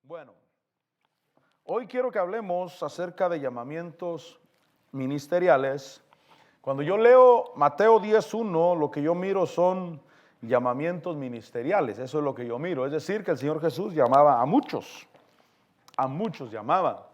Bueno, hoy quiero que hablemos acerca de llamamientos ministeriales. Cuando yo leo Mateo 10:1, lo que yo miro son llamamientos ministeriales. Eso es lo que yo miro. Es decir, que el Señor Jesús llamaba a muchos llamaba.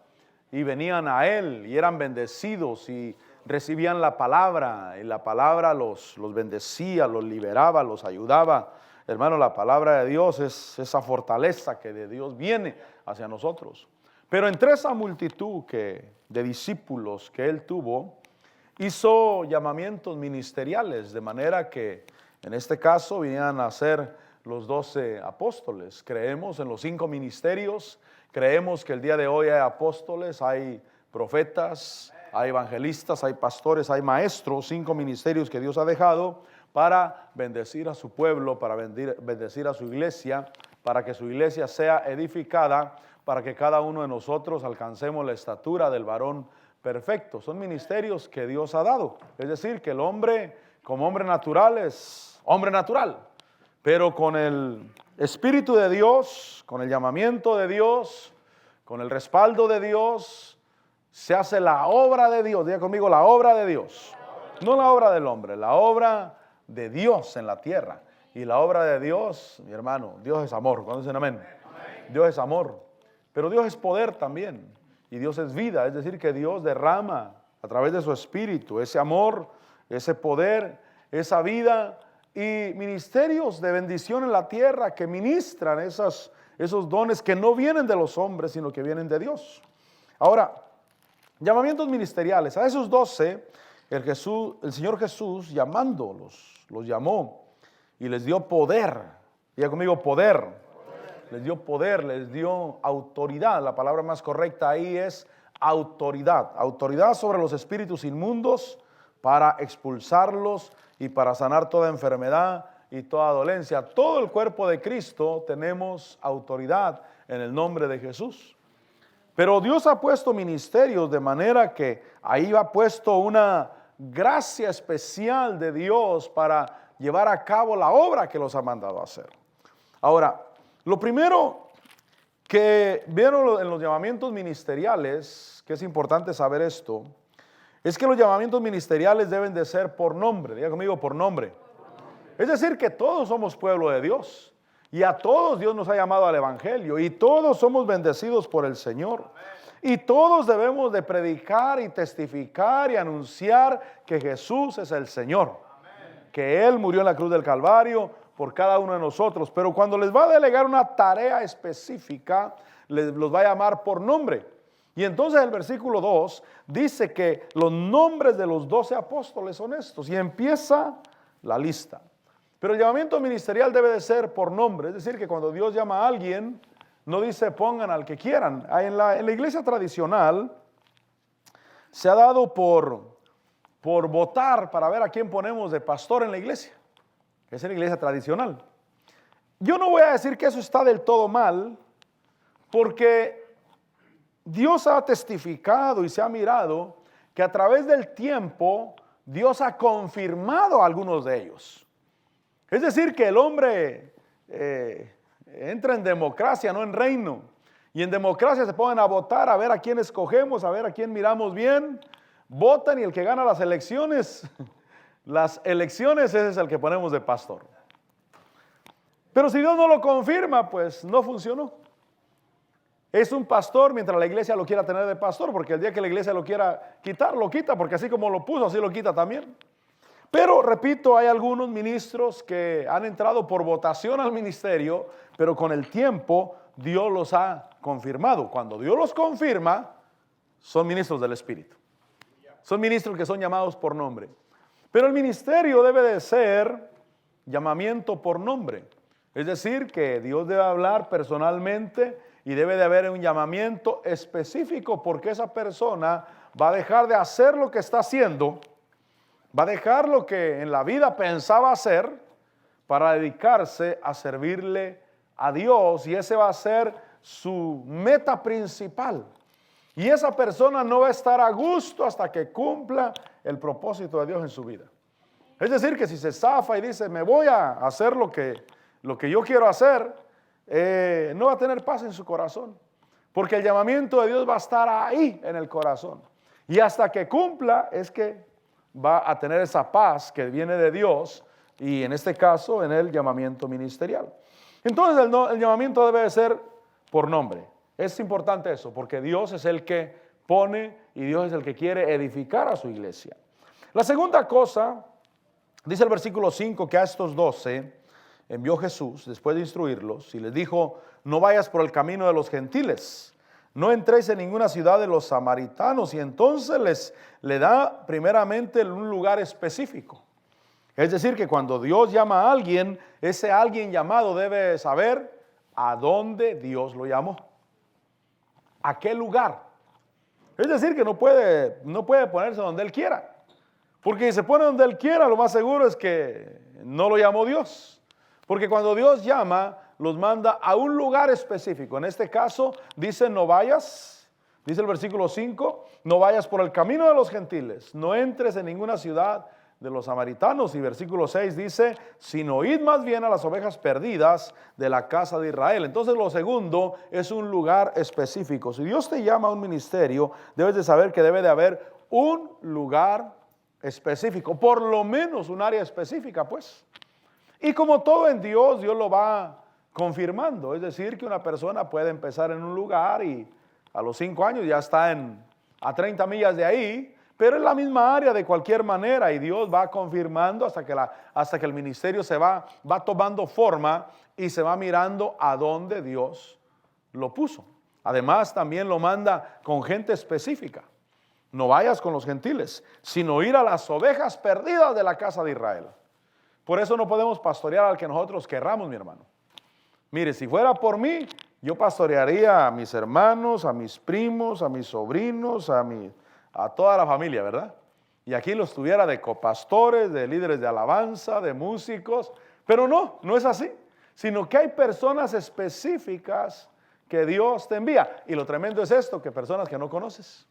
Y venían a Él y eran bendecidos y recibían la palabra. Y la palabra los bendecía, los liberaba, los ayudaba. Hermano, la palabra de Dios es esa fortaleza que de Dios viene hacia nosotros. Pero entre esa multitud de discípulos que Él tuvo, hizo llamamientos ministeriales, de manera que en este caso vinieran a ser los 12 apóstoles. Creemos en los 5 ministerios, creemos que el día de hoy hay apóstoles, hay profetas, hay evangelistas, hay pastores, hay maestros, 5 ministerios que Dios ha dejado para bendecir a su pueblo, para bendecir a su iglesia, para que su iglesia sea edificada, para que cada uno de nosotros alcancemos la estatura del varón perfecto. Son ministerios que Dios ha dado. Es decir, que el hombre, como hombre natural, es hombre natural, pero con el Espíritu de Dios, con el llamamiento de Dios, con el respaldo de Dios, se hace la obra de Dios. Diga conmigo, la obra de Dios. No la obra del hombre, la obra de Dios en la tierra. Y la obra de Dios, mi hermano, Dios es amor. ¿Cuándo dicen amén? Dios es amor, pero Dios es poder también. Y Dios es vida, es decir, que Dios derrama a través de su Espíritu ese amor, ese poder, esa vida y ministerios de bendición en la tierra que ministran esos dones que no vienen de los hombres, sino que vienen de Dios. Ahora, llamamientos ministeriales. A esos 12, el Señor Jesús llamándolos, los llamó y les dio poder. Diga conmigo, poder. Les dio poder, les dio autoridad. La palabra más correcta ahí es autoridad. Autoridad sobre los espíritus inmundos para expulsarlos y para sanar toda enfermedad y toda dolencia. Todo el cuerpo de Cristo tenemos autoridad en el nombre de Jesús. Pero Dios ha puesto ministerios de manera que ahí ha puesto una gracia especial de Dios para llevar a cabo la obra que los ha mandado a hacer. Ahora, lo primero que vieron en los llamamientos ministeriales, que es importante saber esto, es que los llamamientos ministeriales deben de ser por nombre. Diga conmigo, por nombre. Es decir, que todos somos pueblo de Dios y a todos Dios nos ha llamado al evangelio y todos somos bendecidos por el Señor. Y todos debemos de predicar y testificar y anunciar que Jesús es el Señor, que Él murió en la cruz del Calvario por cada uno de nosotros, pero cuando les va a delegar una tarea específica, los va a llamar por nombre. Y entonces el versículo 2 dice que los nombres de los 12 apóstoles son estos, y empieza la lista. Pero el llamamiento ministerial debe de ser por nombre, es decir, que cuando Dios llama a alguien, no dice pongan al que quieran. En la iglesia tradicional se ha dado por votar para ver a quién ponemos de pastor en la iglesia. Es en la iglesia tradicional. Yo no voy a decir que eso está del todo mal, porque Dios ha testificado y se ha mirado que a través del tiempo Dios ha confirmado a algunos de ellos. Es decir, que el hombre entra en democracia, no en reino. Y en democracia se ponen a votar, a ver a quién escogemos, a ver a quién miramos bien. Votan y el que gana las elecciones, ese es el que ponemos de pastor. Pero si Dios no lo confirma, pues no funcionó. Es un pastor mientras la iglesia lo quiera tener de pastor, porque el día que la iglesia lo quiera quitar, lo quita, porque así como lo puso, así lo quita también. Pero repito, hay algunos ministros que han entrado por votación al ministerio, pero con el tiempo Dios los ha confirmado. Cuando Dios los confirma, son ministros del Espíritu. Son ministros que son llamados por nombre. Pero el ministerio debe de ser llamamiento por nombre. Es decir, que Dios debe hablar personalmente y debe de haber un llamamiento específico, porque esa persona va a dejar de hacer lo que está haciendo, va a dejar lo que en la vida pensaba hacer para dedicarse a servirle a Dios, y ese va a ser su meta principal. Y esa persona no va a estar a gusto hasta que cumpla el propósito de Dios en su vida. Es decir, que si se zafa y dice, me voy a hacer lo que yo quiero hacer, no va a tener paz en su corazón, porque el llamamiento de Dios va a estar ahí en el corazón. Y hasta que cumpla es que va a tener esa paz que viene de Dios, y en este caso en el llamamiento ministerial. Entonces el llamamiento debe de ser por nombre. Es importante eso, porque Dios es el que pone y Dios es el que quiere edificar a su iglesia. La segunda cosa, dice el versículo 5, que a estos 12 envió Jesús después de instruirlos y les dijo: no vayas por el camino de los gentiles, no entréis en ninguna ciudad de los samaritanos. Y entonces le da primeramente un lugar específico. Es decir, que cuando Dios llama a alguien, ese alguien llamado debe saber a dónde Dios lo llamó, a qué lugar. Es decir, que no puede ponerse donde él quiera, porque si se pone donde él quiera, lo más seguro es que no lo llamó Dios. Porque cuando Dios llama, los manda a un lugar específico. En este caso, dice: no vayas, dice el versículo 5, no vayas por el camino de los gentiles, no entres en ninguna ciudad de los samaritanos. Y versículo 6 dice: sino id más bien a las ovejas perdidas de la casa de Israel. Entonces lo segundo es un lugar específico. Si Dios te llama a un ministerio, debes de saber que debe de haber un lugar específico, por lo menos un área específica, pues. Y como todo en Dios, Dios lo va confirmando. Es decir, que una persona puede empezar en un lugar y a los 5 años ya está a 30 millas de ahí, pero es la misma área de cualquier manera, y Dios va confirmando hasta que el ministerio va tomando forma y se va mirando a dónde Dios lo puso. Además, también lo manda con gente específica. No vayas con los gentiles, sino ir a las ovejas perdidas de la casa de Israel. Por eso no podemos pastorear al que nosotros querramos, mi hermano. Mire, si fuera por mí, yo pastorearía a mis hermanos, a mis primos, a mis sobrinos, a toda la familia, ¿verdad? Y aquí los tuviera de copastores, de líderes de alabanza, de músicos. Pero no es así, sino que hay personas específicas que Dios te envía. Y lo tremendo es esto, que personas que no conoces,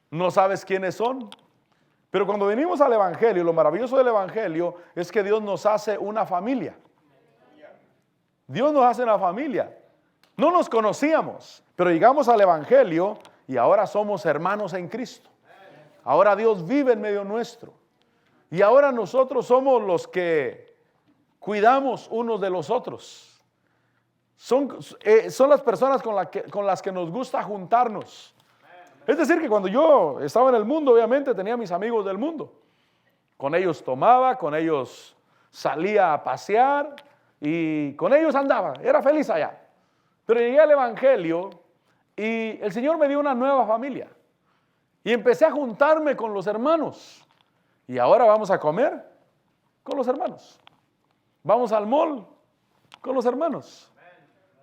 no sabes quiénes son. Pero cuando venimos al Evangelio, lo maravilloso del Evangelio es que Dios nos hace una familia. Dios nos hace una familia. No nos conocíamos, pero llegamos al Evangelio y ahora somos hermanos en Cristo. Ahora Dios vive en medio nuestro. Y ahora nosotros somos los que cuidamos unos de los otros. Son las personas con las que nos gusta juntarnos. Es decir, que cuando yo estaba en el mundo, obviamente tenía mis amigos del mundo. Con ellos tomaba, con ellos salía a pasear y con ellos andaba. Era feliz allá. Pero llegué al Evangelio y el Señor me dio una nueva familia. Y empecé a juntarme con los hermanos. Y ahora vamos a comer con los hermanos. Vamos al mall con los hermanos.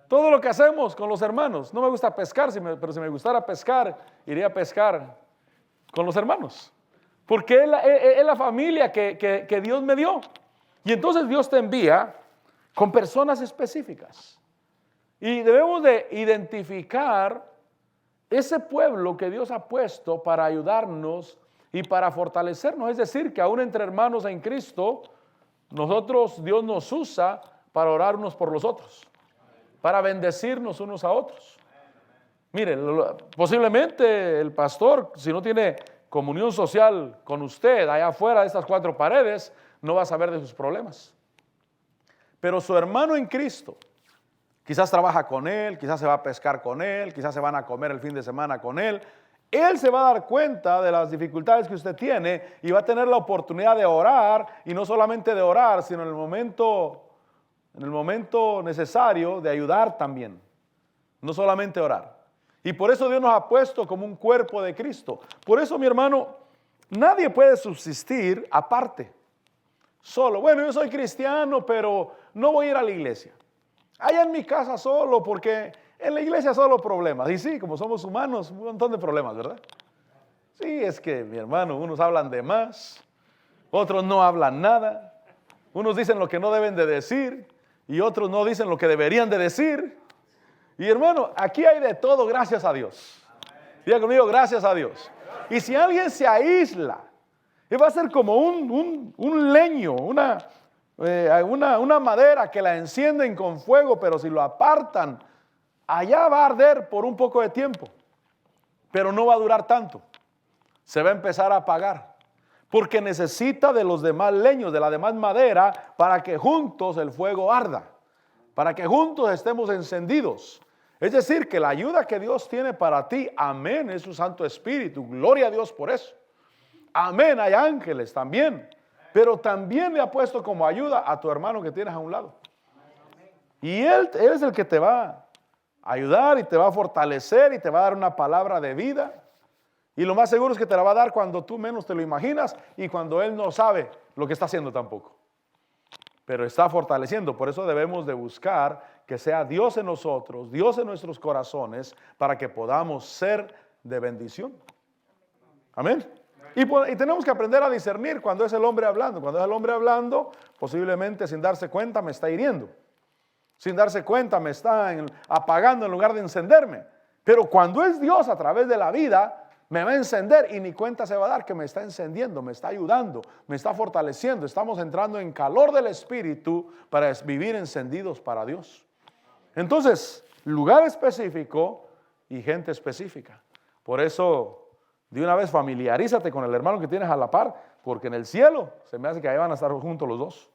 Todo lo que hacemos con los hermanos. No me gusta pescar, pero si me gustara pescar, iría a pescar con los hermanos. Porque es la familia que Dios me dio. Y entonces Dios te envía con personas específicas. Y debemos de identificar ese pueblo que Dios ha puesto para ayudarnos y para fortalecernos. Es decir, que aún entre hermanos en Cristo, Dios nos usa para orar unos por los otros, para bendecirnos unos a otros. Mire, posiblemente el pastor, si no tiene comunión social con usted allá afuera de estas 4 paredes, no va a saber de sus problemas. Pero su hermano en Cristo, quizás trabaja con él, quizás se va a pescar con él, quizás se van a comer el fin de semana con él. Él se va a dar cuenta de las dificultades que usted tiene y va a tener la oportunidad de orar, y no solamente de orar, sino en el momento necesario de ayudar también. No solamente orar. Y por eso Dios nos ha puesto como un cuerpo de Cristo. Por eso, mi hermano, nadie puede subsistir aparte. Solo, bueno, yo soy cristiano, pero no voy a ir a la iglesia. Allá en mi casa solo, porque en la iglesia solo problemas. Y sí, como somos humanos, un montón de problemas, ¿verdad? Sí, es que, mi hermano, unos hablan de más, otros no hablan nada. Unos dicen lo que no deben de decir y otros no dicen lo que deberían de decir. Y hermano, aquí hay de todo, gracias a Dios. Diga conmigo, gracias a Dios. Y si alguien se aísla, va a ser como un leño, una madera que la encienden con fuego, pero si lo apartan, allá va a arder por un poco de tiempo, pero no va a durar tanto. Se va a empezar a apagar, porque necesita de los demás leños, de la demás madera, para que juntos el fuego arda, para que juntos estemos encendidos. Es decir, que la ayuda que Dios tiene para ti, amén, es su Santo Espíritu. Gloria a Dios por eso. Amén, hay ángeles también. Pero también le ha puesto como ayuda a tu hermano que tienes a un lado. Y él es el que te va a ayudar y te va a fortalecer y te va a dar una palabra de vida. Y lo más seguro es que te la va a dar cuando tú menos te lo imaginas y cuando él no sabe lo que está haciendo tampoco. Pero está fortaleciendo. Por eso debemos de buscar que sea Dios en nosotros, Dios en nuestros corazones, para que podamos ser de bendición. Amén. Y tenemos que aprender a discernir cuando es el hombre hablando. Cuando es el hombre hablando, posiblemente sin darse cuenta me está hiriendo. Sin darse cuenta me está apagando en lugar de encenderme. Pero cuando es Dios a través de la vida, me va a encender y ni cuenta se va a dar que me está encendiendo, me está ayudando, me está fortaleciendo. Estamos entrando en calor del Espíritu para vivir encendidos para Dios. Entonces, lugar específico y gente específica. Por eso, de una vez familiarízate con el hermano que tienes a la par, porque en el cielo se me hace que ahí van a estar juntos los dos.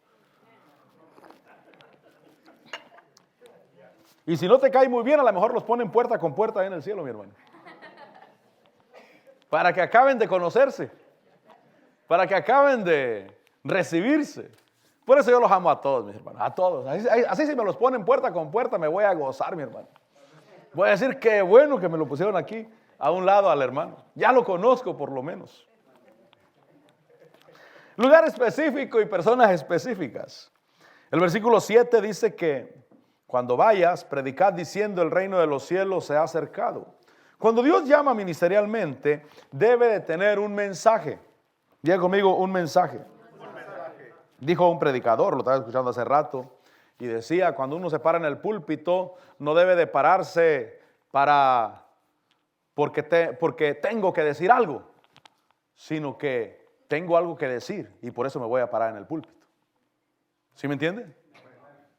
Y si no te cae muy bien, a lo mejor los ponen puerta con puerta ahí en el cielo, mi hermano. Para que acaben de conocerse, para que acaben de recibirse. Por eso yo los amo a todos, mis hermanos, a todos. Así si me los ponen puerta con puerta, me voy a gozar, mi hermano. Voy a decir qué bueno que me lo pusieron aquí, a un lado al hermano. Ya lo conozco por lo menos. Lugar específico y personas específicas. El versículo 7 dice que cuando vayas, predicad diciendo el reino de los cielos se ha acercado. Cuando Dios llama ministerialmente, debe de tener un mensaje. Diga conmigo, un mensaje. Dijo un predicador, lo estaba escuchando hace rato, y decía, cuando uno se para en el púlpito, no debe de pararse porque tengo que decir algo, sino que tengo algo que decir, y por eso me voy a parar en el púlpito. ¿Sí me entiende?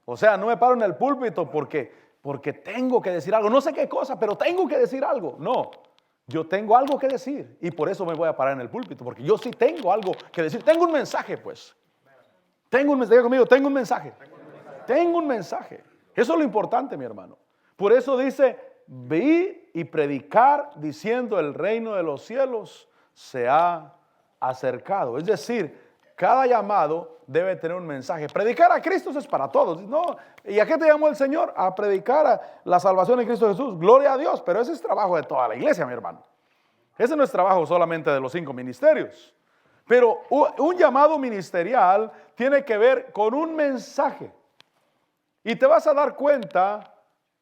O sea, no me paro en el púlpito porque tengo que decir algo, no sé qué cosa, pero tengo que decir algo. No, yo tengo algo que decir y por eso me voy a parar en el púlpito, porque yo sí tengo algo que decir. Tengo un mensaje, pues. Tengo un mensaje conmigo, tengo un mensaje. Tengo un mensaje. Eso es lo importante, mi hermano. Por eso dice, ve y predicar diciendo el reino de los cielos se ha acercado. Es decir, cada llamado debe tener un mensaje. Predicar a Cristo es para todos. No, ¿y a qué te llamó el Señor? A predicar a la salvación en Cristo Jesús. Gloria a Dios, pero ese es trabajo de toda la iglesia, mi hermano. Ese no es trabajo solamente de los 5 ministerios. Pero un llamado ministerial tiene que ver con un mensaje. Y te vas a dar cuenta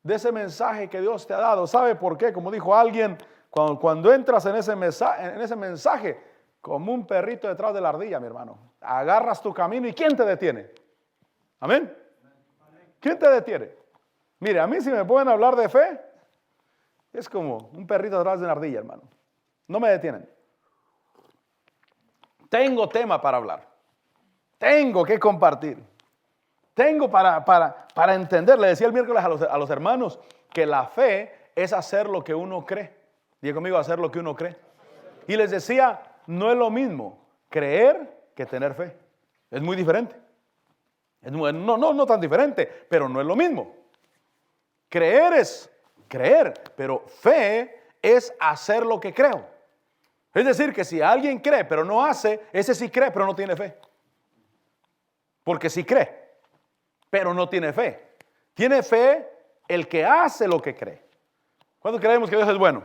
de ese mensaje que Dios te ha dado. ¿Sabe por qué? Como dijo alguien, cuando entras en ese mensaje, como un perrito detrás de la ardilla, mi hermano. Agarras tu camino y ¿quién te detiene? ¿Amén? ¿Quién te detiene? Mire, a mí si me pueden hablar de fe, es como un perrito detrás de una ardilla, hermano. No me detienen. Tengo tema para hablar. Tengo que compartir. Tengo para entender. Le decía el miércoles a los hermanos que la fe es hacer lo que uno cree. Diga conmigo, hacer lo que uno cree. Y les decía, no es lo mismo creer que tener fe. Es muy diferente. No tan diferente, pero no es lo mismo. Creer es creer, pero fe es hacer lo que creo. Es decir, que si alguien cree pero no hace, ese sí cree pero no tiene fe. Porque sí cree, pero no tiene fe. Tiene fe el que hace lo que cree. ¿Cuántos creemos que Dios es bueno?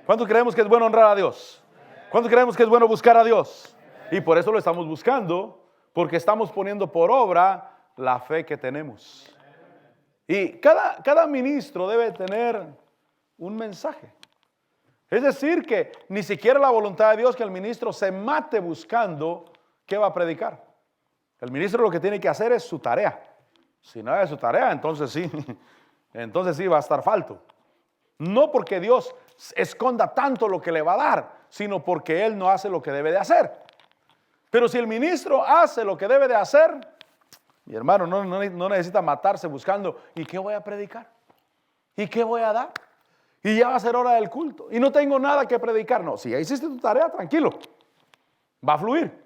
¿Cuántos creemos que es bueno honrar a Dios? ¿Cuántos creemos que es bueno buscar a Dios? Y por eso lo estamos buscando, porque estamos poniendo por obra la fe que tenemos. Y cada ministro debe tener un mensaje. Es decir, que ni siquiera la voluntad de Dios que el ministro se mate buscando qué va a predicar. El ministro lo que tiene que hacer es su tarea. Si no es su tarea, entonces sí va a estar falto. No porque Dios esconda tanto lo que le va a dar, sino porque Él no hace lo que debe de hacer. Pero si el ministro hace lo que debe de hacer, Mi hermano no necesita matarse buscando, ¿y qué voy a predicar? ¿Y qué voy a dar? Y ya va a ser hora del culto. Y no tengo nada que predicar. No, si ya hiciste tu tarea, tranquilo. Va a fluir.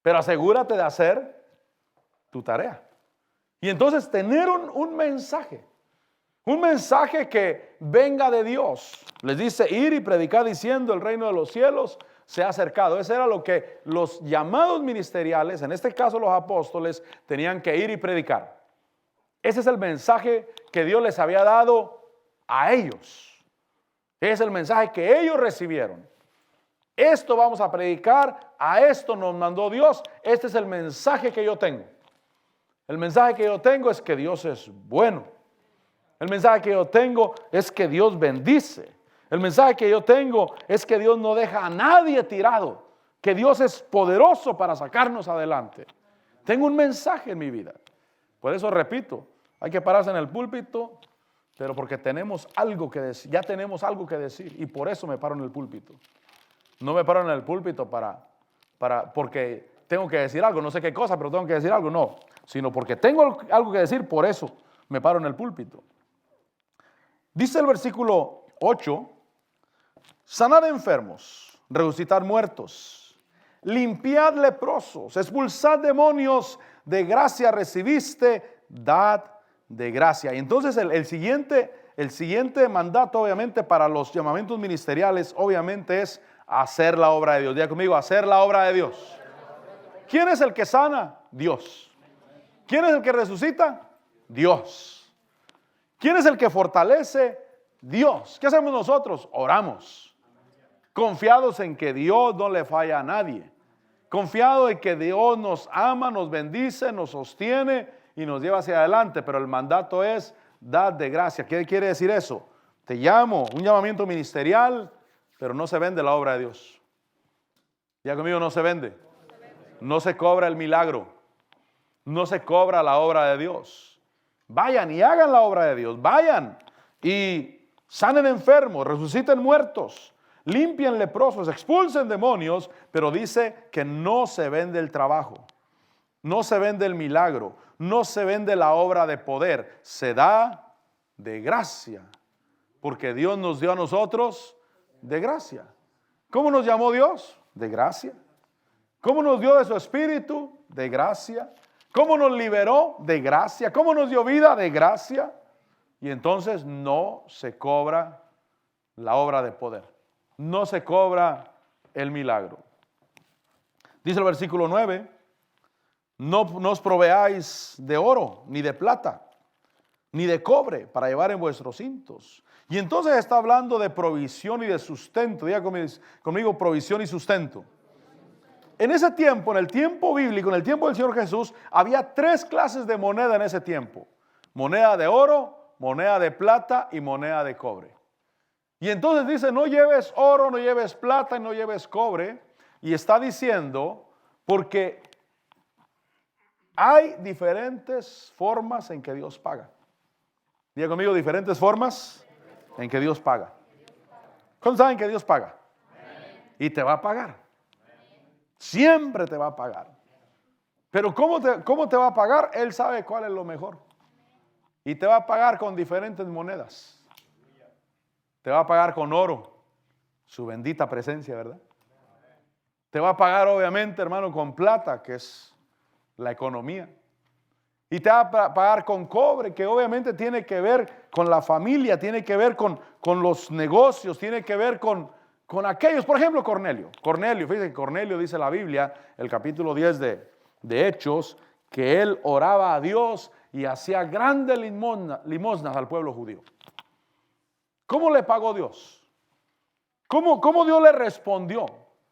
Pero asegúrate de hacer tu tarea. Y entonces tener un mensaje. Un mensaje que venga de Dios. Les dice ir y predicar diciendo el reino de los cielos se ha acercado. Ese era lo que los llamados ministeriales, en este caso los apóstoles, tenían que ir y predicar. Ese es el mensaje que Dios les había dado a ellos. Es el mensaje que ellos recibieron. Esto vamos a predicar, a esto nos mandó Dios. Este es el mensaje que yo tengo. El mensaje que yo tengo es que Dios es bueno. El mensaje que yo tengo es que Dios bendice. El mensaje que yo tengo es que Dios no deja a nadie tirado, que Dios es poderoso para sacarnos adelante. Tengo un mensaje en mi vida. Por eso repito, hay que pararse en el púlpito, pero porque tenemos algo que decir, ya tenemos algo que decir, y por eso me paro en el púlpito. No me paro en el púlpito porque tengo que decir algo, no sé qué cosa, pero tengo que decir algo, no, sino porque tengo algo que decir, por eso me paro en el púlpito. Dice el versículo 8, sanad enfermos, resucitar muertos, limpiad leprosos, expulsad demonios, de gracia recibiste, dad de gracia. Y entonces el siguiente mandato, obviamente, para los llamamientos ministeriales, obviamente es hacer la obra de Dios. Diga conmigo, hacer la obra de Dios. ¿Quién es el que sana? Dios. ¿Quién es el que resucita? Dios. ¿Quién es el que fortalece? Dios. ¿Qué hacemos nosotros? Oramos. Confiados en que Dios no le falla a nadie. Confiado en que Dios nos ama, nos bendice, nos sostiene y nos lleva hacia adelante. Pero el mandato es dad de gracia. ¿Qué quiere decir eso? Te llamo, un llamamiento ministerial, pero no se vende la obra de Dios. Ya conmigo, no se vende. No se cobra el milagro. No se cobra la obra de Dios. Vayan y hagan la obra de Dios. Vayan y sanen enfermos, resuciten muertos, limpien leprosos, expulsen demonios, pero dice que no se vende el trabajo, no se vende el milagro, no se vende la obra de poder, se da de gracia, porque Dios nos dio a nosotros de gracia. ¿Cómo nos llamó Dios? De gracia. ¿Cómo nos dio de su espíritu? De gracia. ¿Cómo nos liberó? De gracia. ¿Cómo nos dio vida? De gracia. Y entonces no se cobra la obra de poder. No se cobra el milagro. Dice el versículo 9, no os proveáis de oro, ni de plata, ni de cobre para llevar en vuestros cintos. Y entonces está hablando de provisión y de sustento. Diga conmigo, provisión y sustento. En ese tiempo, en el tiempo bíblico, en el tiempo del Señor Jesús, había 3 clases de moneda en ese tiempo. Moneda de oro, moneda de plata y moneda de cobre. Y entonces dice, no lleves oro, no lleves plata y no lleves cobre. Y está diciendo, porque hay diferentes formas en que Dios paga. Diga conmigo, diferentes formas en que Dios paga. ¿Cuántos saben que Dios paga? Y te va a pagar. Siempre te va a pagar. Pero ¿cómo te va a pagar? Él sabe cuál es lo mejor. Y te va a pagar con diferentes monedas. Te va a pagar con oro, su bendita presencia, ¿verdad? Te va a pagar obviamente, hermano, con plata, que es la economía. Y te va a pagar con cobre, que obviamente tiene que ver con la familia, tiene que ver con los negocios, tiene que ver con aquellos, por ejemplo, Cornelio. Fíjense que Cornelio dice la Biblia, el capítulo 10 de Hechos, que él oraba a Dios y hacía grandes limosnas al pueblo judío. ¿Cómo le pagó Dios? ¿Cómo Dios le respondió?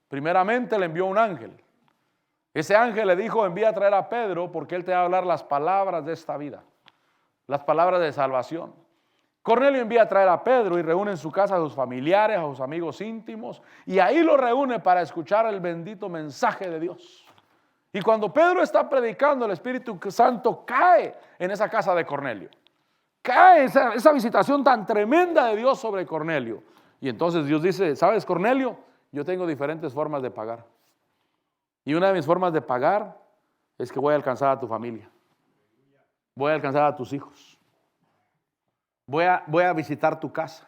Primeramente le envió un ángel. Ese ángel le dijo, envía a traer a Pedro porque él te va a hablar las palabras de esta vida, las palabras de salvación. Cornelio envía a traer a Pedro y reúne en su casa a sus familiares, a sus amigos íntimos, y ahí lo reúne para escuchar el bendito mensaje de Dios. Y cuando Pedro está predicando, el Espíritu Santo cae en esa casa de Cornelio. Cae esa visitación tan tremenda de Dios sobre Cornelio. Y entonces Dios dice, ¿sabes, Cornelio? Yo tengo diferentes formas de pagar. Y una de mis formas de pagar es que voy a alcanzar a tu familia. Voy a alcanzar a tus hijos. Voy a visitar tu casa.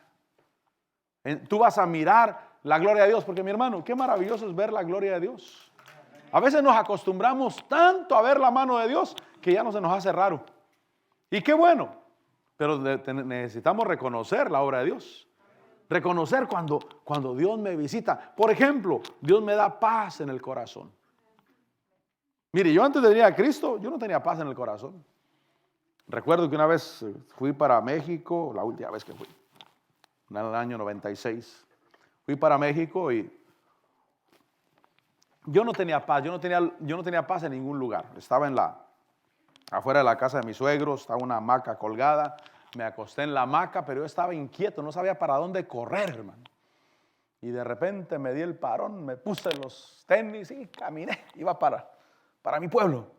Tú vas a mirar la gloria de Dios, porque mi hermano, qué maravilloso es ver la gloria de Dios. A veces nos acostumbramos tanto a ver la mano de Dios que ya no se nos hace raro. Y qué bueno, pero necesitamos reconocer la obra de Dios. Reconocer cuando Dios me visita. Por ejemplo, Dios me da paz en el corazón. Mire, yo antes de venir a Cristo, yo no tenía paz en el corazón. Recuerdo que una vez fui para México, la última vez que fui, en el año 96. Fui para México y yo no tenía paz, yo no tenía paz en ningún lugar. Estaba afuera de la casa de mis suegros, estaba una hamaca colgada, me acosté en la hamaca, pero yo estaba inquieto, no sabía para dónde correr, hermano. Y de repente me di el parón, me puse los tenis y caminé, iba para mi pueblo.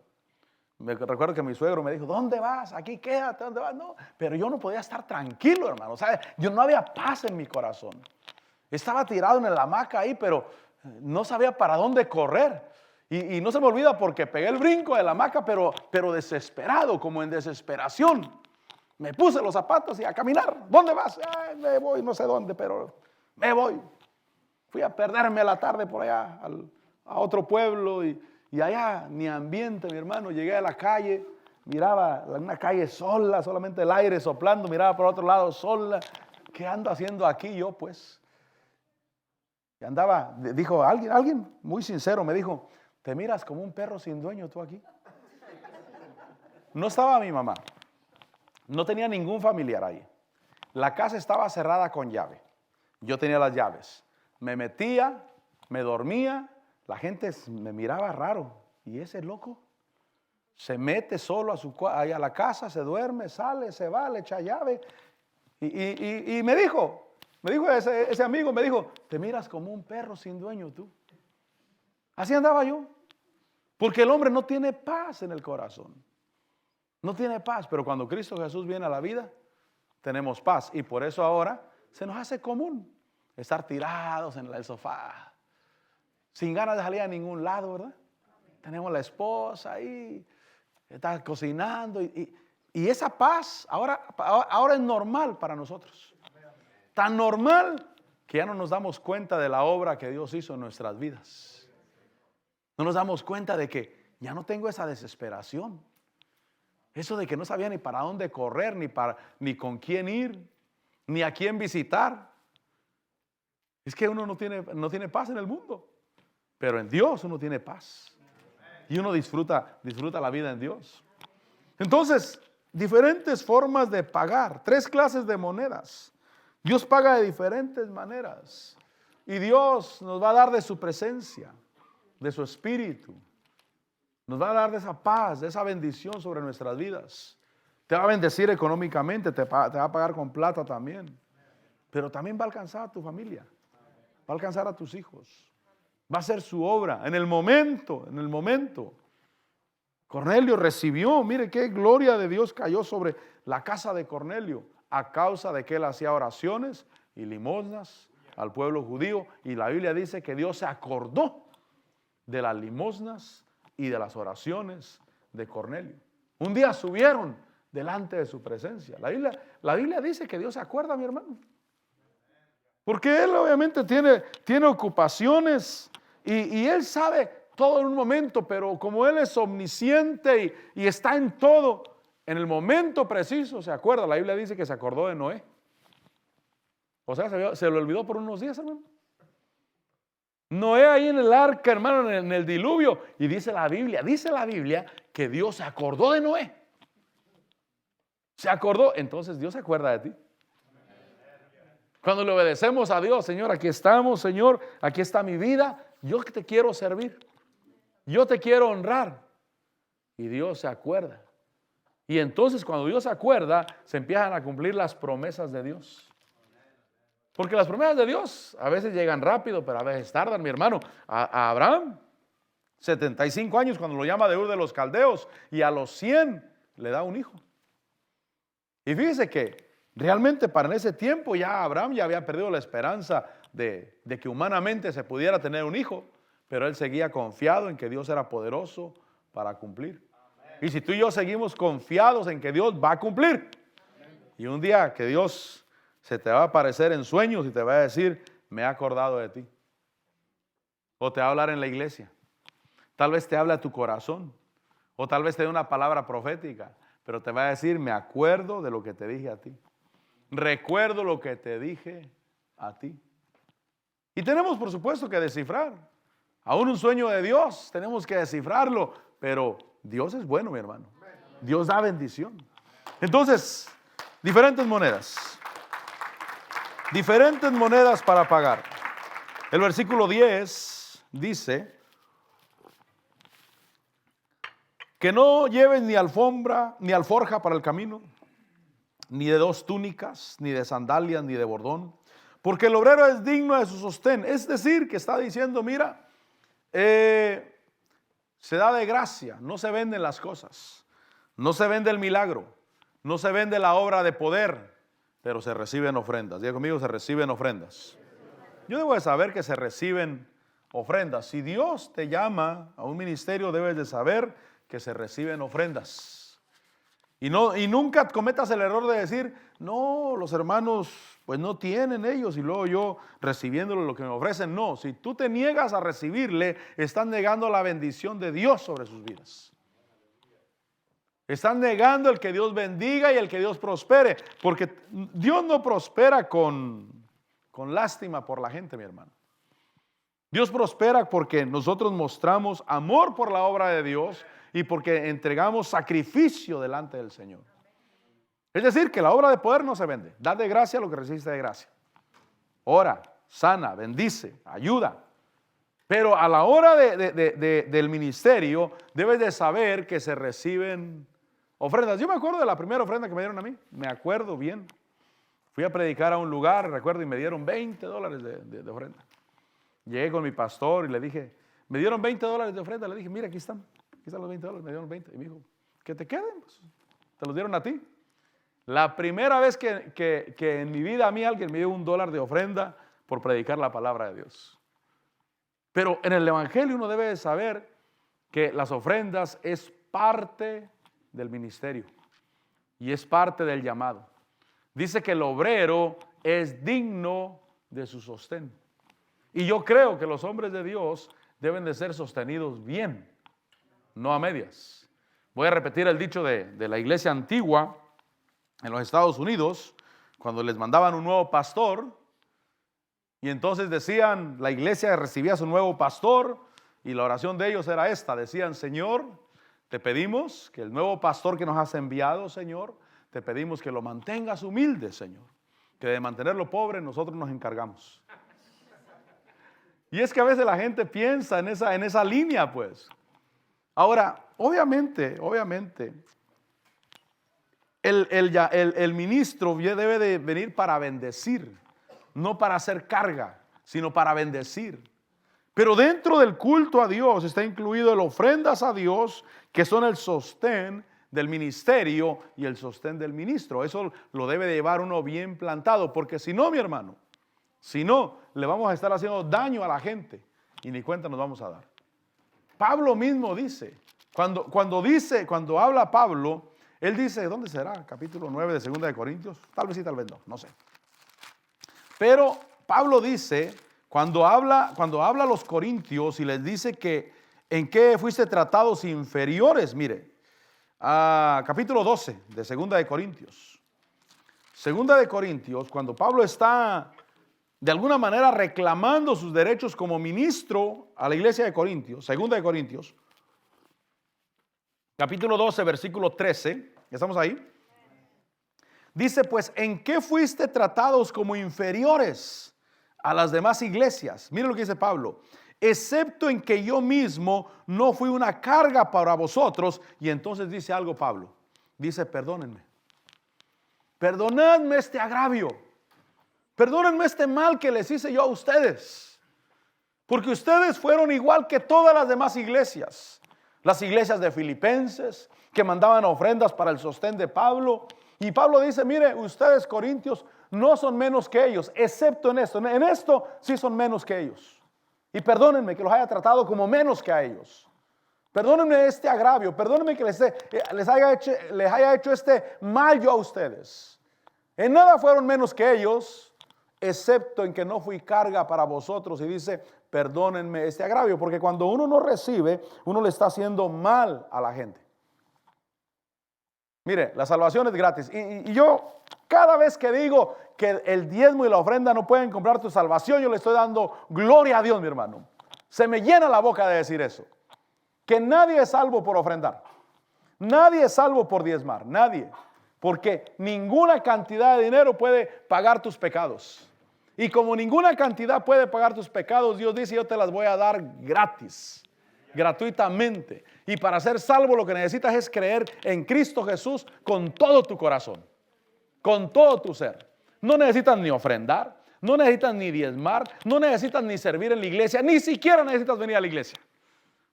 Me recuerdo que mi suegro me dijo, ¿dónde vas? Aquí quédate, ¿dónde vas? No, pero yo no podía estar tranquilo, hermano. O sea, yo no había paz en mi corazón. Estaba tirado en la hamaca ahí, pero no sabía para dónde correr. Y no se me olvida porque pegué el brinco de la hamaca, pero desesperado, como en desesperación. Me puse los zapatos y a caminar. ¿Dónde vas? Ay, me voy, no sé dónde, pero me voy. Fui a perderme la tarde por allá a otro pueblo y allá ni ambiente, mi hermano. Llegué a la calle, miraba una calle sola, solamente el aire soplando, miraba por otro lado sola. ¿Qué ando haciendo aquí yo, pues? Y andaba, dijo alguien muy sincero, me dijo, ¿te miras como un perro sin dueño tú aquí? No estaba mi mamá, no tenía ningún familiar ahí. La casa estaba cerrada con llave. Yo tenía las llaves. Me metía, me dormía, la gente me miraba raro. ¿Y ese loco? Se mete solo a la casa, se duerme, sale, se va, le echa llave. Y me dijo ese amigo, me dijo, te miras como un perro sin dueño tú. Así andaba yo. Porque el hombre no tiene paz en el corazón. No tiene paz, pero cuando Cristo Jesús viene a la vida, tenemos paz. Y por eso ahora se nos hace común estar tirados en el sofá, sin ganas de salir a ningún lado, ¿verdad? Tenemos la esposa ahí, está cocinando y esa paz ahora es normal para nosotros. Tan normal que ya no nos damos cuenta de la obra que Dios hizo en nuestras vidas. No nos damos cuenta de que ya no tengo esa desesperación. Eso de que no sabía ni para dónde correr, ni con quién ir, ni a quién visitar. Es que uno no tiene paz en el mundo, pero en Dios uno tiene paz. Y uno disfruta la vida en Dios. Entonces, diferentes formas de pagar, 3 clases de monedas. Dios paga de diferentes maneras. Y Dios nos va a dar de su presencia, de su espíritu. Nos va a dar de esa paz, de esa bendición sobre nuestras vidas. Te va a bendecir económicamente, te va a pagar con plata también. Pero también va a alcanzar a tu familia. Va a alcanzar a tus hijos. Va a ser su obra en el momento. Cornelio recibió, mire qué gloria de Dios cayó sobre la casa de Cornelio a causa de que él hacía oraciones y limosnas al pueblo judío. Y la Biblia dice que Dios se acordó de las limosnas y de las oraciones de Cornelio. Un día subieron delante de su presencia. La Biblia dice que Dios se acuerda, mi hermano. Porque Él obviamente tiene ocupaciones y Él sabe todo en un momento, pero como Él es omnisciente y está en todo, en el momento preciso se acuerda. La Biblia dice que se acordó de Noé. O sea, se lo olvidó por unos días, hermano. Noé ahí en el arca, hermano, en el diluvio. Y dice la Biblia que Dios se acordó de Noé. Se acordó, entonces Dios se acuerda de ti. Cuando le obedecemos a Dios, Señor, aquí estamos, Señor, aquí está mi vida, yo te quiero servir, yo te quiero honrar. Y Dios se acuerda. Y entonces cuando Dios se acuerda, se empiezan a cumplir las promesas de Dios. Porque las promesas de Dios a veces llegan rápido, pero a veces tardan, mi hermano. A Abraham, 75 años cuando lo llama de Ur de los Caldeos, y a los 100 le da un hijo. Y fíjese que realmente para ese tiempo ya Abraham ya había perdido la esperanza de que humanamente se pudiera tener un hijo, pero él seguía confiado en que Dios era poderoso para cumplir. Y si tú y yo seguimos confiados en que Dios va a cumplir, y un día que Dios se te va a aparecer en sueños y te va a decir, me he acordado de ti. O te va a hablar en la iglesia. Tal vez te habla a tu corazón. O tal vez te dé una palabra profética. Pero te va a decir, me acuerdo de lo que te dije a ti. Recuerdo lo que te dije a ti. Y tenemos, por supuesto, que descifrar. Aún un sueño de Dios, tenemos que descifrarlo. Pero Dios es bueno, mi hermano. Dios da bendición. Entonces, diferentes monedas. Diferentes monedas para pagar. El versículo 10 dice que no lleves ni alfombra, ni alforja para el camino, ni de 2 túnicas, ni de sandalias, ni de bordón, porque el obrero es digno de su sostén. Es decir, que está diciendo, mira, se da de gracia, no se venden las cosas, no se vende el milagro, no se vende la obra de poder, pero se reciben ofrendas. Diga conmigo, se reciben ofrendas. Yo debo de saber que se reciben ofrendas. Si Dios te llama a un ministerio, debes de saber que se reciben ofrendas. Y nunca cometas el error de decir, no, los hermanos pues no tienen ellos y luego yo recibiéndole lo que me ofrecen. No, si tú te niegas a recibirle, estás negando la bendición de Dios sobre sus vidas. Están negando el que Dios bendiga y el que Dios prospere, porque Dios no prospera con lástima por la gente, mi hermano. Dios prospera porque nosotros mostramos amor por la obra de Dios y porque entregamos sacrificio delante del Señor. Es decir, que la obra de poder no se vende. Da de gracia lo que recibiste de gracia. Ora, sana, bendice, ayuda. Pero a la hora del ministerio debes de saber que se reciben ofrendas. Yo me acuerdo de la primera ofrenda que me dieron a mí. Me acuerdo bien. Fui a predicar a un lugar, recuerdo, y me dieron $20 de ofrenda. Llegué con mi pastor y le dije, me dieron $20 de ofrenda. Le dije, mira, aquí están los $20, me dieron 20. Y me dijo, que te queden, pues, te los dieron a ti. La primera vez que en mi vida a mí alguien me dio $1 de ofrenda por predicar la palabra de Dios. Pero en el evangelio uno debe de saber que las ofrendas es parte del ministerio y es parte del llamado. Dice que el obrero es digno de su sostén. Y yo creo que los hombres de Dios deben de ser sostenidos bien, no a medias. Voy a repetir el dicho de la iglesia antigua en los Estados Unidos, cuando les mandaban un nuevo pastor, y entonces decían, la iglesia recibía a su nuevo pastor, y la oración de ellos era esta, decían, Señor, te pedimos que el nuevo pastor que nos has enviado, Señor, te pedimos que lo mantengas humilde, Señor, que de mantenerlo pobre nosotros nos encargamos. Y es que a veces la gente piensa en esa línea, pues. Ahora, obviamente, el ministro debe de venir para bendecir, no para hacer carga, sino para bendecir. Pero dentro del culto a Dios está incluido el ofrendas a Dios, que son el sostén del ministerio y el sostén del ministro. Eso lo debe de llevar uno bien plantado, porque si no, mi hermano, si no, le vamos a estar haciendo daño a la gente y ni cuenta nos vamos a dar. Pablo mismo dice, cuando habla Pablo, él dice, ¿dónde será? Capítulo 9 de 2 de Corintios, tal vez sí, tal vez no sé. Pero Pablo dice, cuando habla a los corintios y les dice que en qué fuiste tratados inferiores, mire, capítulo 12 de 2 de Corintios. 2 de Corintios, cuando Pablo está de alguna manera reclamando sus derechos como ministro a la iglesia de Corintios, 2 de Corintios, capítulo 12, versículo 13, ¿estamos ahí? Dice, pues, ¿en qué fuiste tratados como inferiores a las demás iglesias? Miren lo que dice Pablo, excepto en que yo mismo no fui una carga para vosotros. Y entonces dice algo Pablo, dice, perdónenme, perdonadme este agravio, perdónenme este mal que les hice yo a ustedes, porque ustedes fueron igual que todas las demás iglesias. Las iglesias de Filipenses, que mandaban ofrendas para el sostén de Pablo. Y Pablo dice, mire, ustedes corintios no son menos que ellos, excepto en esto. En esto sí son menos que ellos. Y perdónenme que los haya tratado como menos que a ellos. Perdónenme este agravio, perdónenme que les haya hecho este mal yo a ustedes. En nada fueron menos que ellos, excepto en que no fui carga para vosotros. Y dice, perdónenme este agravio, porque cuando uno no recibe, uno le está haciendo mal a la gente. Mire, la salvación es gratis. Y yo, cada vez que digo que el diezmo y la ofrenda no pueden comprar tu salvación, yo le estoy dando gloria a Dios, mi hermano. Se me llena la boca de decir eso. Que nadie es salvo por ofrendar. Nadie es salvo por diezmar. Nadie. Porque ninguna cantidad de dinero puede pagar tus pecados. Y como ninguna cantidad puede pagar tus pecados, Dios dice, yo te las voy a dar gratis. Gratuitamente. Y para ser salvo lo que necesitas es creer en Cristo Jesús con todo tu corazón. Con todo tu ser. No necesitas ni ofrendar. No necesitas ni diezmar. No necesitas ni servir en la iglesia. Ni siquiera necesitas venir a la iglesia.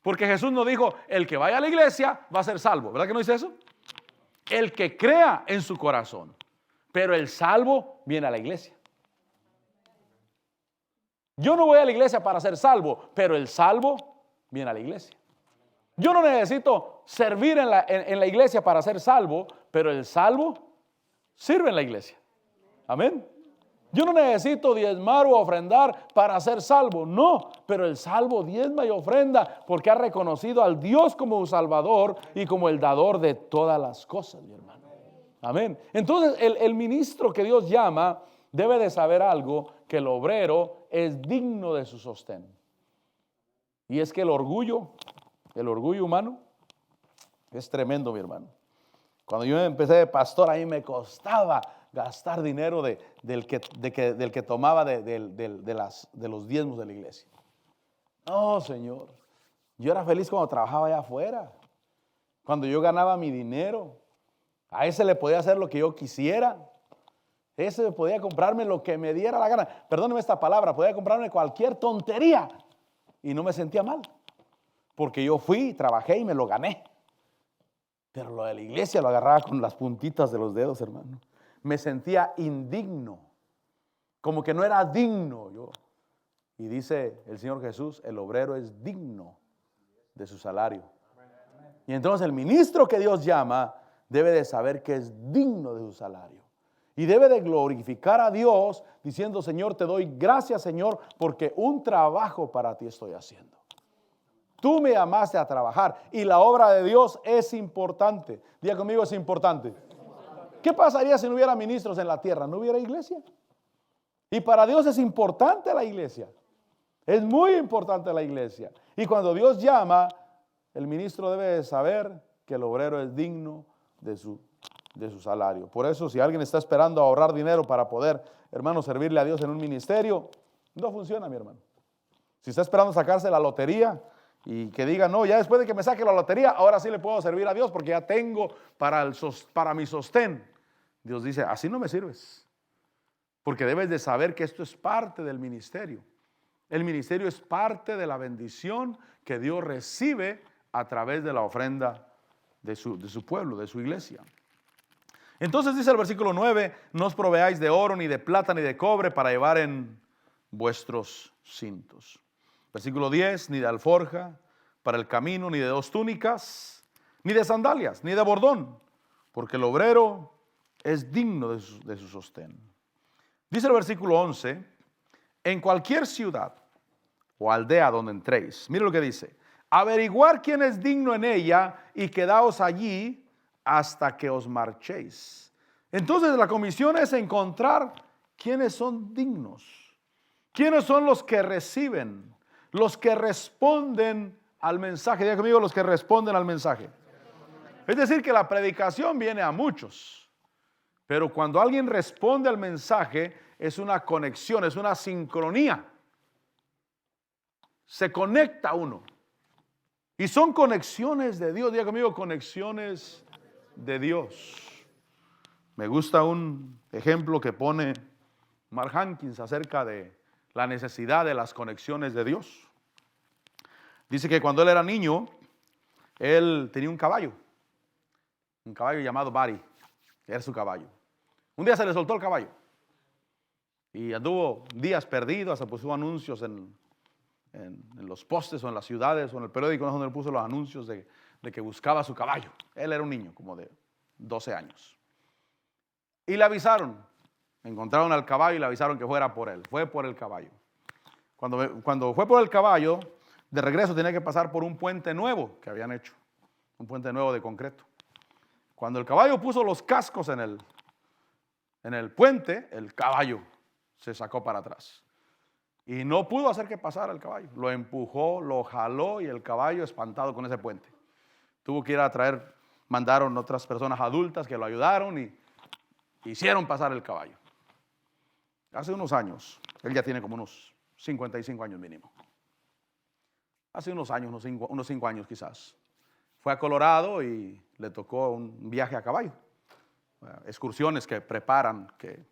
Porque Jesús nos dijo, el que vaya a la iglesia va a ser salvo. ¿Verdad que no dice eso? El que crea en su corazón. Pero el salvo viene a la iglesia. Yo no voy a la iglesia para ser salvo, pero el salvo viene a la iglesia. Yo no necesito servir en la iglesia para ser salvo, pero el salvo sirve en la iglesia. Amén. Yo no necesito diezmar o ofrendar para ser salvo, no, pero el salvo diezma y ofrenda porque ha reconocido al Dios como Salvador y como el dador de todas las cosas, mi hermano. Amén. Entonces el ministro que Dios llama debe de saber algo, que el obrero es digno de su sostén. Y es que el orgullo humano es tremendo, mi hermano. Cuando yo empecé de pastor, a mí me costaba gastar dinero del que tomaba de los diezmos de la iglesia. No, Señor. Yo era feliz cuando trabajaba allá afuera. Cuando yo ganaba mi dinero. A ese le podía hacer lo que yo quisiera. Ese podía comprarme lo que me diera la gana. Perdóneme esta palabra, podía comprarme cualquier tontería. Y no me sentía mal. Porque yo fui, trabajé y me lo gané. Pero lo de la iglesia lo agarraba con las puntitas de los dedos, hermano. Me sentía indigno, como que no era digno yo. Y dice el Señor Jesús, el obrero es digno de su salario. Y entonces el ministro que Dios llama debe de saber que es digno de su salario. Y debe de glorificar a Dios diciendo, Señor, te doy gracias, Señor, porque un trabajo para ti estoy haciendo. Tú me llamaste a trabajar y la obra de Dios es importante. Diga conmigo, es importante. ¿Qué pasaría si no hubiera ministros en la tierra? ¿No hubiera iglesia? Y para Dios es importante la iglesia. Es muy importante la iglesia. Y cuando Dios llama, el ministro debe de saber que el obrero es digno de su salario. Por eso, si alguien está esperando ahorrar dinero para poder, hermano, servirle a Dios en un ministerio, no funciona, mi hermano. Si está esperando sacarse la lotería y que diga, no, ya después de que me saque la lotería, ahora sí le puedo servir a Dios porque ya tengo para mi sostén. Dios dice, así no me sirves. Porque debes de saber que esto es parte del ministerio. El ministerio es parte de la bendición que Dios recibe a través de la ofrenda de su pueblo, de su iglesia. Entonces dice el versículo 9, no os proveáis de oro, ni de plata, ni de cobre para llevar en vuestros cintos. Versículo 10, ni de alforja para el camino, ni de 2 túnicas, ni de sandalias, ni de bordón, porque el obrero es digno de su sostén. Dice el versículo 11, en cualquier ciudad o aldea donde entréis, mire lo que dice, averiguar quién es digno en ella y quedaos allí hasta que os marchéis. Entonces la comisión es encontrar quiénes son dignos, quiénes son los que reciben, los que responden al mensaje. Diga conmigo, los que responden al mensaje. Es decir, que la predicación viene a muchos. Pero cuando alguien responde al mensaje, es una conexión, es una sincronía. Se conecta uno. Y son conexiones de Dios. Diga conmigo, conexiones de Dios. Me gusta un ejemplo que pone Mark Hankins acerca de la necesidad de las conexiones de Dios. Dice que cuando él era niño, él tenía un caballo llamado Buddy. Era su caballo. Un día se le soltó el caballo y anduvo días perdido, hasta puso anuncios en en los postes o en las ciudades o en el periódico, donde él puso los anuncios de que buscaba su caballo. Él era un niño como de 12 años. Y le avisaron, encontraron al caballo y le avisaron que fuera por él. Fue por el caballo. Cuando fue por el caballo, de regreso tenía que pasar por un puente nuevo que habían hecho, un puente nuevo de concreto. Cuando el caballo puso los cascos en el puente, el caballo se sacó para atrás. Y no pudo hacer que pasara el caballo. Lo empujó, lo jaló y el caballo espantado con ese puente. Tuvo que ir a traer, mandaron otras personas adultas que lo ayudaron y hicieron pasar el caballo. Hace unos años, él ya tiene como unos 55 años mínimo. Hace unos años, unos 5 años quizás. Fue a Colorado y le tocó un viaje a caballo. Excursiones que preparan, que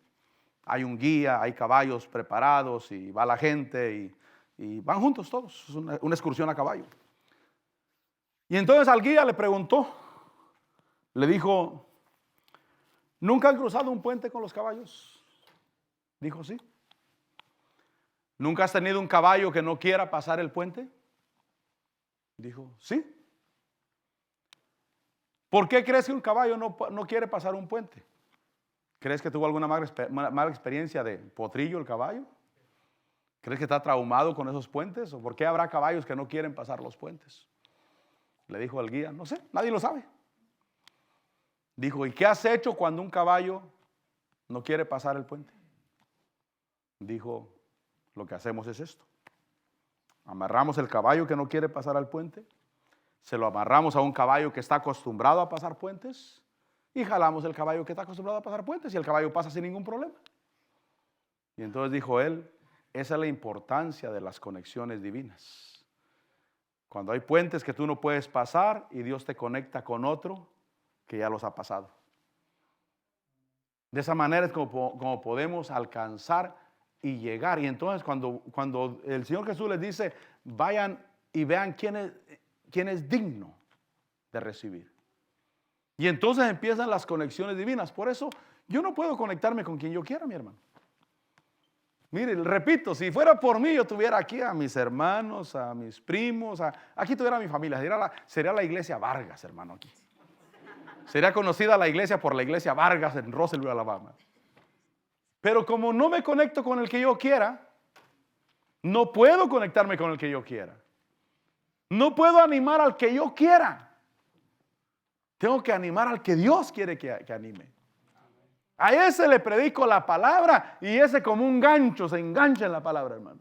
hay un guía, hay caballos preparados y va la gente y van juntos todos. Es una excursión a caballo. Y entonces al guía le preguntó, le dijo, ¿nunca han cruzado un puente con los caballos? Dijo, sí. ¿Nunca has tenido un caballo que no quiera pasar el puente? Dijo, sí. ¿Por qué crees que un caballo no quiere pasar un puente? ¿Crees que tuvo alguna mala experiencia de potrillo el caballo? ¿Crees que está traumado con esos puentes? ¿O por qué habrá caballos que no quieren pasar los puentes? Le dijo al guía, no sé, nadie lo sabe. Dijo, ¿y qué has hecho cuando un caballo no quiere pasar el puente? Dijo, lo que hacemos es esto. Amarramos el caballo que no quiere pasar al puente, se lo amarramos a un caballo que está acostumbrado a pasar puentes y jalamos el caballo que está acostumbrado a pasar puentes y el caballo pasa sin ningún problema. Y entonces dijo él, esa es la importancia de las conexiones divinas. Cuando hay puentes que tú no puedes pasar y Dios te conecta con otro que ya los ha pasado. De esa manera es como podemos alcanzar y llegar. Y entonces cuando el Señor Jesús les dice, vayan y vean quién es digno de recibir. Y entonces empiezan las conexiones divinas. Por eso yo no puedo conectarme con quien yo quiera, mi hermano. Mire, repito, si fuera por mí, yo tuviera aquí a mis hermanos, a mis primos, aquí tuviera a mi familia. Sería la iglesia Vargas, hermano, aquí. Sería conocida la iglesia por la iglesia Vargas en Russellville, Alabama. Pero como no me conecto con el que yo quiera, no puedo conectarme con el que yo quiera. No puedo animar al que yo quiera. Tengo que animar al que Dios quiere que anime. A ese le predico la palabra y ese como un gancho se engancha en la palabra, hermano.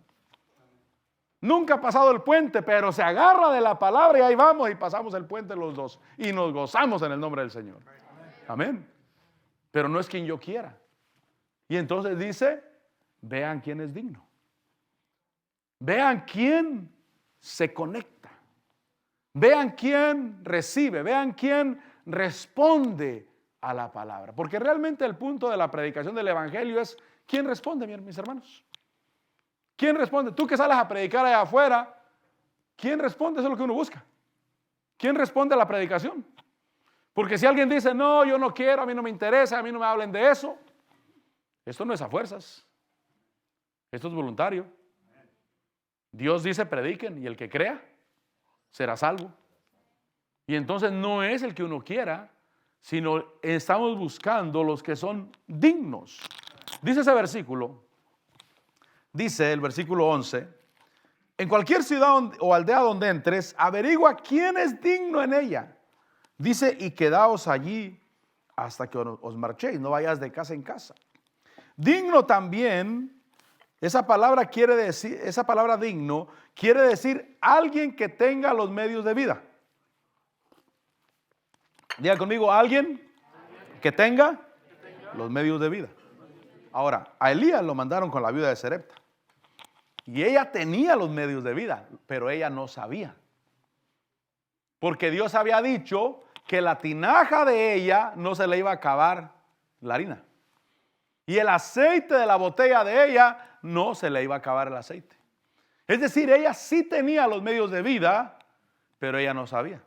Nunca ha pasado el puente, pero se agarra de la palabra y ahí vamos y pasamos el puente los dos y nos gozamos en el nombre del Señor. Amén. Pero no es quien yo quiera. Y entonces dice, vean quién es digno. Vean quién se conecta. Vean quién recibe. Vean quién responde a la palabra. Porque realmente el punto de la predicación del evangelio es ¿quién responde, mis hermanos? ¿Quién responde? Tú que sales a predicar allá afuera, ¿quién responde? Eso es lo que uno busca. ¿Quién responde a la predicación? Porque si alguien dice, no, yo no quiero, a mí no me interesa, a mí no me hablen de eso, esto no es a fuerzas. Esto es voluntario. Dios dice, prediquen, y el que crea será salvo. Y entonces no es el que uno quiera, sino estamos buscando los que son dignos. Dice ese versículo, dice el versículo 11, en cualquier ciudad o aldea donde entres, averigua quién es digno en ella. Dice, y quedaos allí hasta que os marchéis, no vayas de casa en casa. Digno también, esa palabra digno quiere decir alguien que tenga los medios de vida. Diga conmigo, alguien que tenga los medios de vida. Ahora, a Elías lo mandaron con la viuda de Sarepta. Y ella tenía los medios de vida, pero ella no sabía. Porque Dios había dicho que la tinaja de ella no se le iba a acabar la harina. Y el aceite de la botella de ella no se le iba a acabar el aceite. Es decir, ella sí tenía los medios de vida, pero ella no sabía.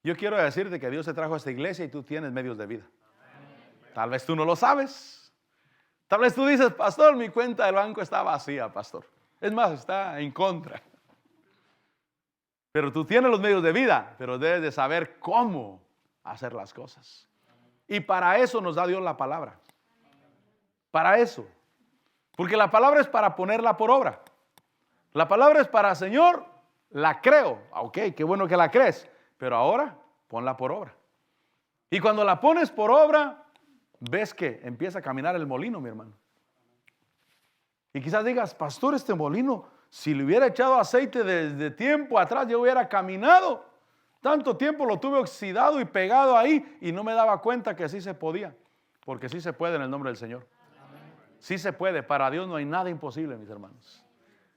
Yo quiero decirte que Dios te trajo a esta iglesia y tú tienes medios de vida. Tal vez tú no lo sabes. Tal vez tú dices, pastor, mi cuenta del banco está vacía, pastor. Es más, está en contra. Pero tú tienes los medios de vida, pero debes de saber cómo hacer las cosas. Y para eso nos da Dios la palabra. Para eso. Porque la palabra es para ponerla por obra. La palabra es para, Señor, la creo. Ok, qué bueno que la crees. Pero ahora, ponla por obra. Y cuando la pones por obra, ves que empieza a caminar el molino, mi hermano. Y quizás digas, pastor, este molino, si le hubiera echado aceite desde tiempo atrás, yo hubiera caminado. Tanto tiempo lo tuve oxidado y pegado ahí y no me daba cuenta que sí se podía. Porque sí se puede en el nombre del Señor. Sí se puede. Para Dios no hay nada imposible, mis hermanos.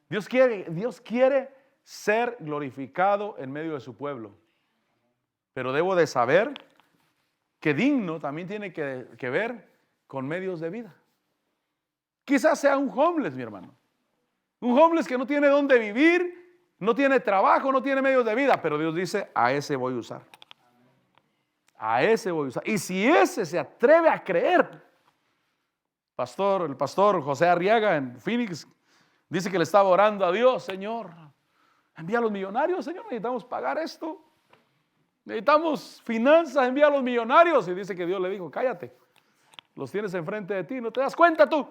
Dios quiere ser glorificado en medio de su pueblo. Pero debo de saber que digno también tiene que ver con medios de vida. Quizás sea un homeless, mi hermano. Un homeless que no tiene dónde vivir, no tiene trabajo, no tiene medios de vida, pero Dios dice, a ese voy a usar. A ese voy a usar. Y si ese se atreve a creer, el pastor José Arriaga en Phoenix dice que le estaba orando a Dios, Señor, envía a los millonarios, Señor, necesitamos pagar esto. Necesitamos finanzas, envía a los millonarios. Y dice que Dios le dijo, cállate, los tienes enfrente de ti, no te das cuenta tú.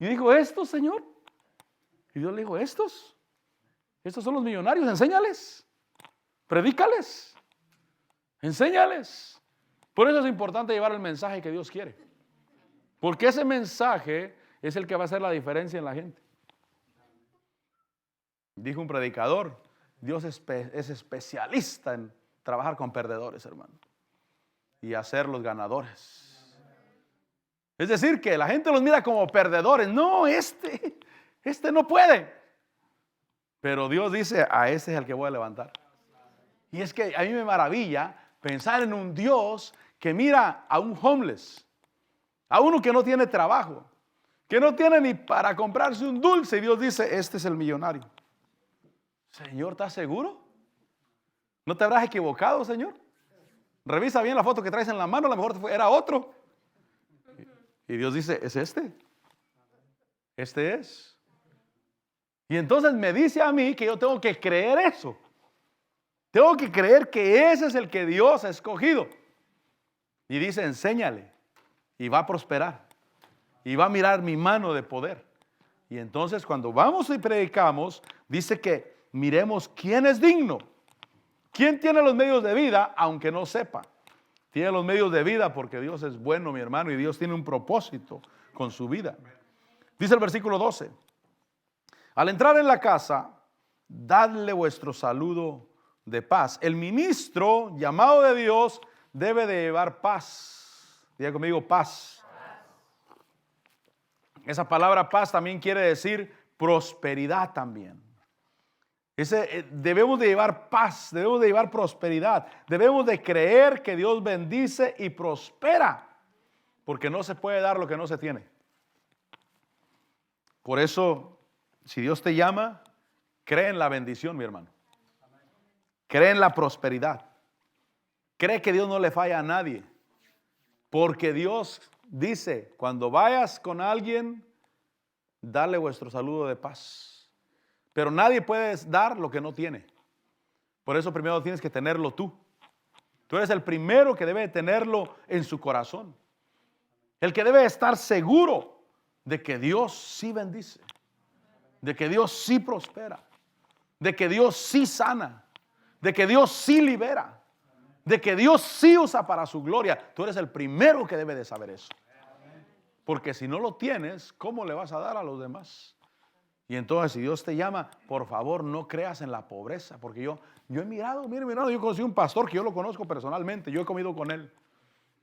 Y dijo, ¿estos, Señor? Y Dios le dijo, estos son los millonarios, enséñales, predícales, enséñales. Por eso es importante llevar el mensaje que Dios quiere. Porque ese mensaje es el que va a hacer la diferencia en la gente. Dijo un predicador, Dios es especialista en trabajar con perdedores, hermano, y hacerlos ganadores. Es decir, que la gente los mira como perdedores. No, este no puede. Pero Dios dice, a este es el que voy a levantar. Y es que a mí me maravilla pensar en un Dios que mira a un homeless, a uno que no tiene trabajo, que no tiene ni para comprarse un dulce. Y Dios dice, este es el millonario. Señor, ¿estás seguro? ¿No te habrás equivocado, Señor? Revisa bien la foto que traes en la mano, a lo mejor era otro. Y Dios dice, es este. Este es. Y entonces me dice a mí que yo tengo que creer eso. Tengo que creer que ese es el que Dios ha escogido. Y dice, enséñale. Y va a prosperar. Y va a mirar mi mano de poder. Y entonces cuando vamos y predicamos, dice que miremos quién es digno. ¿Quién tiene los medios de vida aunque no sepa? Tiene los medios de vida porque Dios es bueno, mi hermano, y Dios tiene un propósito con su vida. Dice el versículo 12. Al entrar en la casa, dadle vuestro saludo de paz. El ministro llamado de Dios debe de llevar paz. Diga conmigo, paz. Esa palabra paz también quiere decir prosperidad también. Debemos de llevar paz, debemos de llevar prosperidad, debemos de creer que Dios bendice y prospera, porque no se puede dar lo que no se tiene. Por eso, si Dios te llama, cree en la bendición, mi hermano. Cree en la prosperidad. Cree que Dios no le falla a nadie, porque Dios dice, cuando vayas con alguien, dale vuestro saludo de paz. Pero nadie puede dar lo que no tiene. Por eso primero tienes que tenerlo tú. Tú eres el primero que debe tenerlo en su corazón. El que debe estar seguro de que Dios sí bendice. De que Dios sí prospera. De que Dios sí sana. De que Dios sí libera. De que Dios sí usa para su gloria. Tú eres el primero que debe de saber eso. Porque si no lo tienes, ¿cómo le vas a dar a los demás? Y entonces, si Dios te llama, por favor, no creas en la pobreza. Porque yo he mirado, mire, yo conocí un pastor que yo lo conozco personalmente. Yo he comido con él.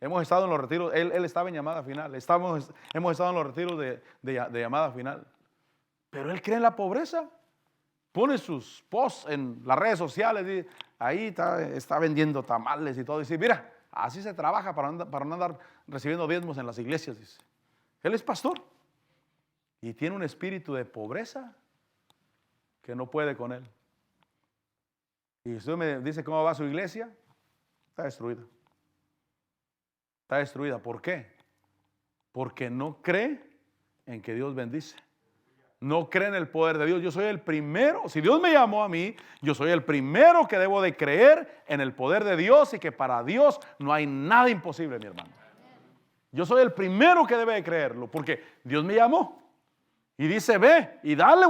Hemos estado en los retiros. Él estaba en llamada final. Hemos estado en los retiros de llamada final. Pero él cree en la pobreza. Pone sus posts en las redes sociales. Y ahí está vendiendo tamales y todo. Y dice, mira, así se trabaja para no andar recibiendo diezmos en las iglesias. Dice. Él es pastor. Y tiene un espíritu de pobreza que no puede con él. Y usted me dice cómo va su iglesia, está destruida. Está destruida. ¿Por qué? Porque no cree en que Dios bendice. No cree en el poder de Dios. Yo soy el primero, si Dios me llamó a mí, yo soy el primero que debo de creer en el poder de Dios y que para Dios no hay nada imposible, mi hermano. Yo soy el primero que debe de creerlo porque Dios me llamó y dice, ve y dale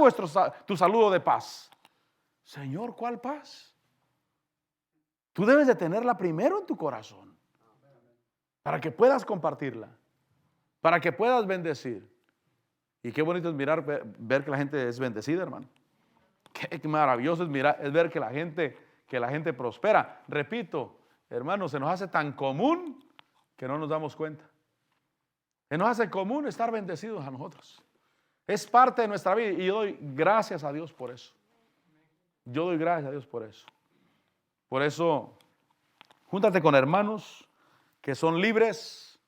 tu saludo de paz. Señor, ¿cuál paz? Tú debes de tenerla primero en tu corazón para que puedas compartirla, para que puedas bendecir. Y qué bonito es mirar, ver que la gente es bendecida, hermano. Qué maravilloso es ver que la gente prospera. Repito, hermano, se nos hace tan común que no nos damos cuenta. Se nos hace común estar bendecidos a nosotros. Es parte de nuestra vida y yo doy gracias a Dios por eso. Yo doy gracias a Dios por eso. Por eso, júntate con hermanos que son libres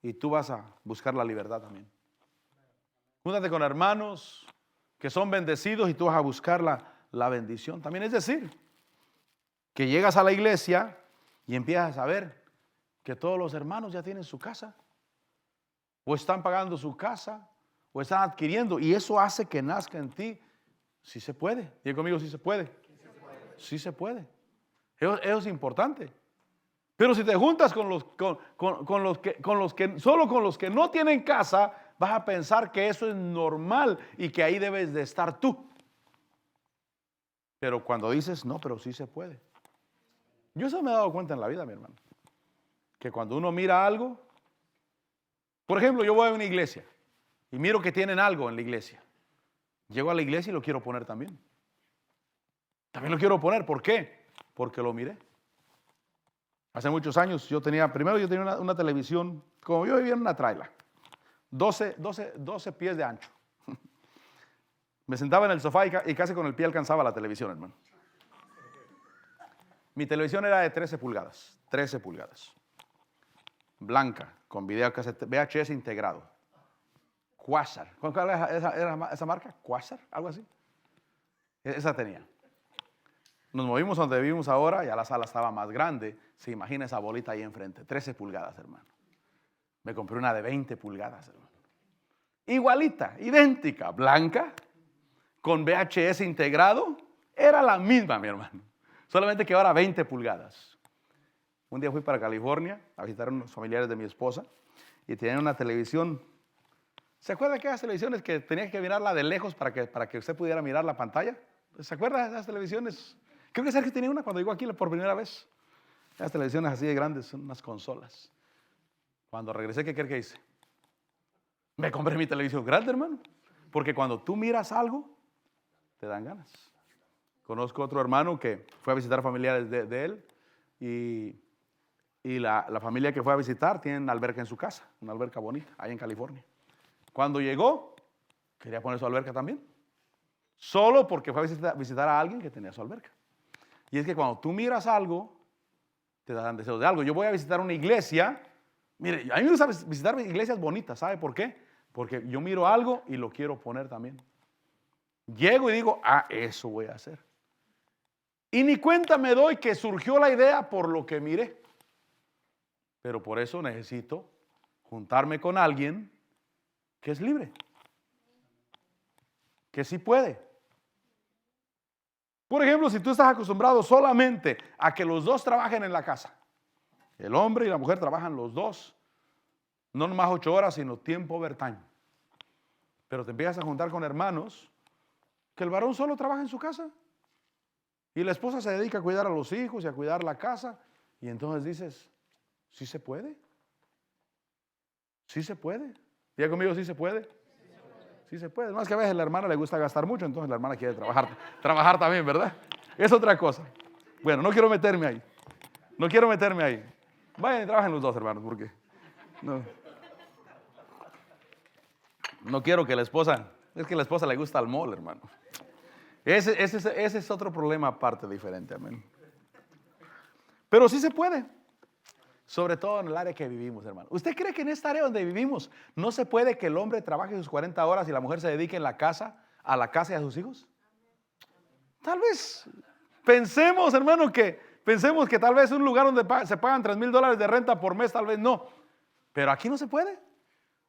y tú vas a buscar la libertad también. Júntate con hermanos que son bendecidos y tú vas a buscar la bendición también. Es decir, que llegas a la iglesia y empiezas a ver que todos los hermanos ya tienen su casa, o están pagando su casa, o están adquiriendo, y eso hace que nazca en ti. Sí se puede. Diga conmigo, sí se puede. Sí se puede. Eso es importante. Pero si te juntas con los que no tienen casa, vas a pensar que eso es normal y que ahí debes de estar tú. Pero cuando dices, no, pero sí se puede. Yo eso me he dado cuenta en la vida, mi hermano. Que cuando uno mira algo, por ejemplo, yo voy a una iglesia y miro que tienen algo en la iglesia. Llego a la iglesia y lo quiero poner también. También lo quiero poner. ¿Por qué? Porque lo miré. Hace muchos años yo tenía una televisión, como yo vivía en una traila, 12 pies de ancho. Me sentaba en el sofá y casi con el pie alcanzaba la televisión, hermano. Mi televisión era de 13 pulgadas, blanca, con video VHS integrado. Quasar. ¿Cuál era esa marca? Quasar, algo así. Esa tenía. Nos movimos donde vivimos ahora, ya la sala estaba más grande. Se imagina esa bolita ahí enfrente, 13 pulgadas, hermano. Me compré una de 20 pulgadas, hermano. Igualita, idéntica, blanca, con VHS integrado. Era la misma, mi hermano. Solamente que ahora 20 pulgadas. Un día fui para California a visitar a unos familiares de mi esposa y tenían una televisión. ¿Se acuerda de aquellas televisiones que tenía que mirarla de lejos para que usted pudiera mirar la pantalla? ¿Se acuerda de esas televisiones? Creo que Sergio tenía una cuando llegó aquí por primera vez. Las televisiones así de grandes, son unas consolas. Cuando regresé, ¿qué cree que hice? Me compré mi televisión grande, hermano. Porque cuando tú miras algo, te dan ganas. Conozco otro hermano que fue a visitar familiares de él y la familia que fue a visitar tiene una alberca en su casa, una alberca bonita, ahí en California. Cuando llegó, quería poner su alberca también. Solo porque fue a visitar a alguien que tenía su alberca. Y es que cuando tú miras algo, te dan deseos de algo. Yo voy a visitar una iglesia. Mire, a mí me gusta visitar iglesias bonitas. ¿Sabe por qué? Porque yo miro algo y lo quiero poner también. Llego y digo, eso voy a hacer. Y ni cuenta me doy que surgió la idea por lo que miré. Pero por eso necesito juntarme con alguien que es libre, que sí puede. Por ejemplo, si tú estás acostumbrado solamente a que los dos trabajen en la casa, el hombre y la mujer trabajan los dos, no nomás 8 horas, sino tiempo overtime. Pero te empiezas a juntar con hermanos que el varón solo trabaja en su casa y la esposa se dedica a cuidar a los hijos y a cuidar la casa, y entonces dices, ¿sí se puede? ¿Sí se puede? Diga conmigo, ¿sí se puede? Sí se puede. Más que a veces a la hermana le gusta gastar mucho, entonces la hermana quiere trabajar también, ¿verdad? Es otra cosa. Bueno, no quiero meterme ahí. Vayan y trabajen los dos, hermanos, porque no quiero que la esposa, es que a la esposa le gusta el mall, hermano. Ese es otro problema aparte, diferente, amén. Pero sí se puede. Sobre todo en el área que vivimos, hermano. ¿Usted cree que en esta área donde vivimos no se puede que el hombre trabaje sus 40 horas y la mujer se dedique a la casa y a sus hijos? Tal vez pensemos, hermano, que tal vez un lugar donde se pagan $3,000 de renta por mes, tal vez no. Pero aquí no se puede.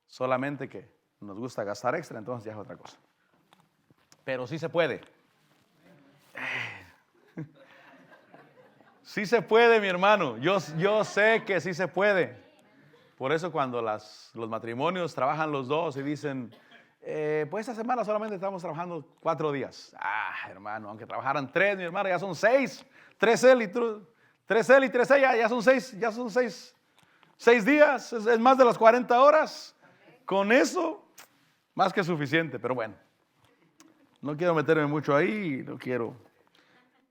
Solamente que nos gusta gastar extra, entonces ya es otra cosa. pero sí se puede. Sí se puede, mi hermano. Yo sé que sí se puede. Por eso cuando los matrimonios trabajan los dos y dicen, pues esta semana solamente estamos trabajando 4 días. Hermano, aunque trabajaran 3, mi hermano, ya son 6. 3 él y 3 él y 3 ella, ya son 6, 6 días, es más de las 40 horas. Con eso, más que suficiente, pero bueno. No quiero meterme mucho ahí, no quiero.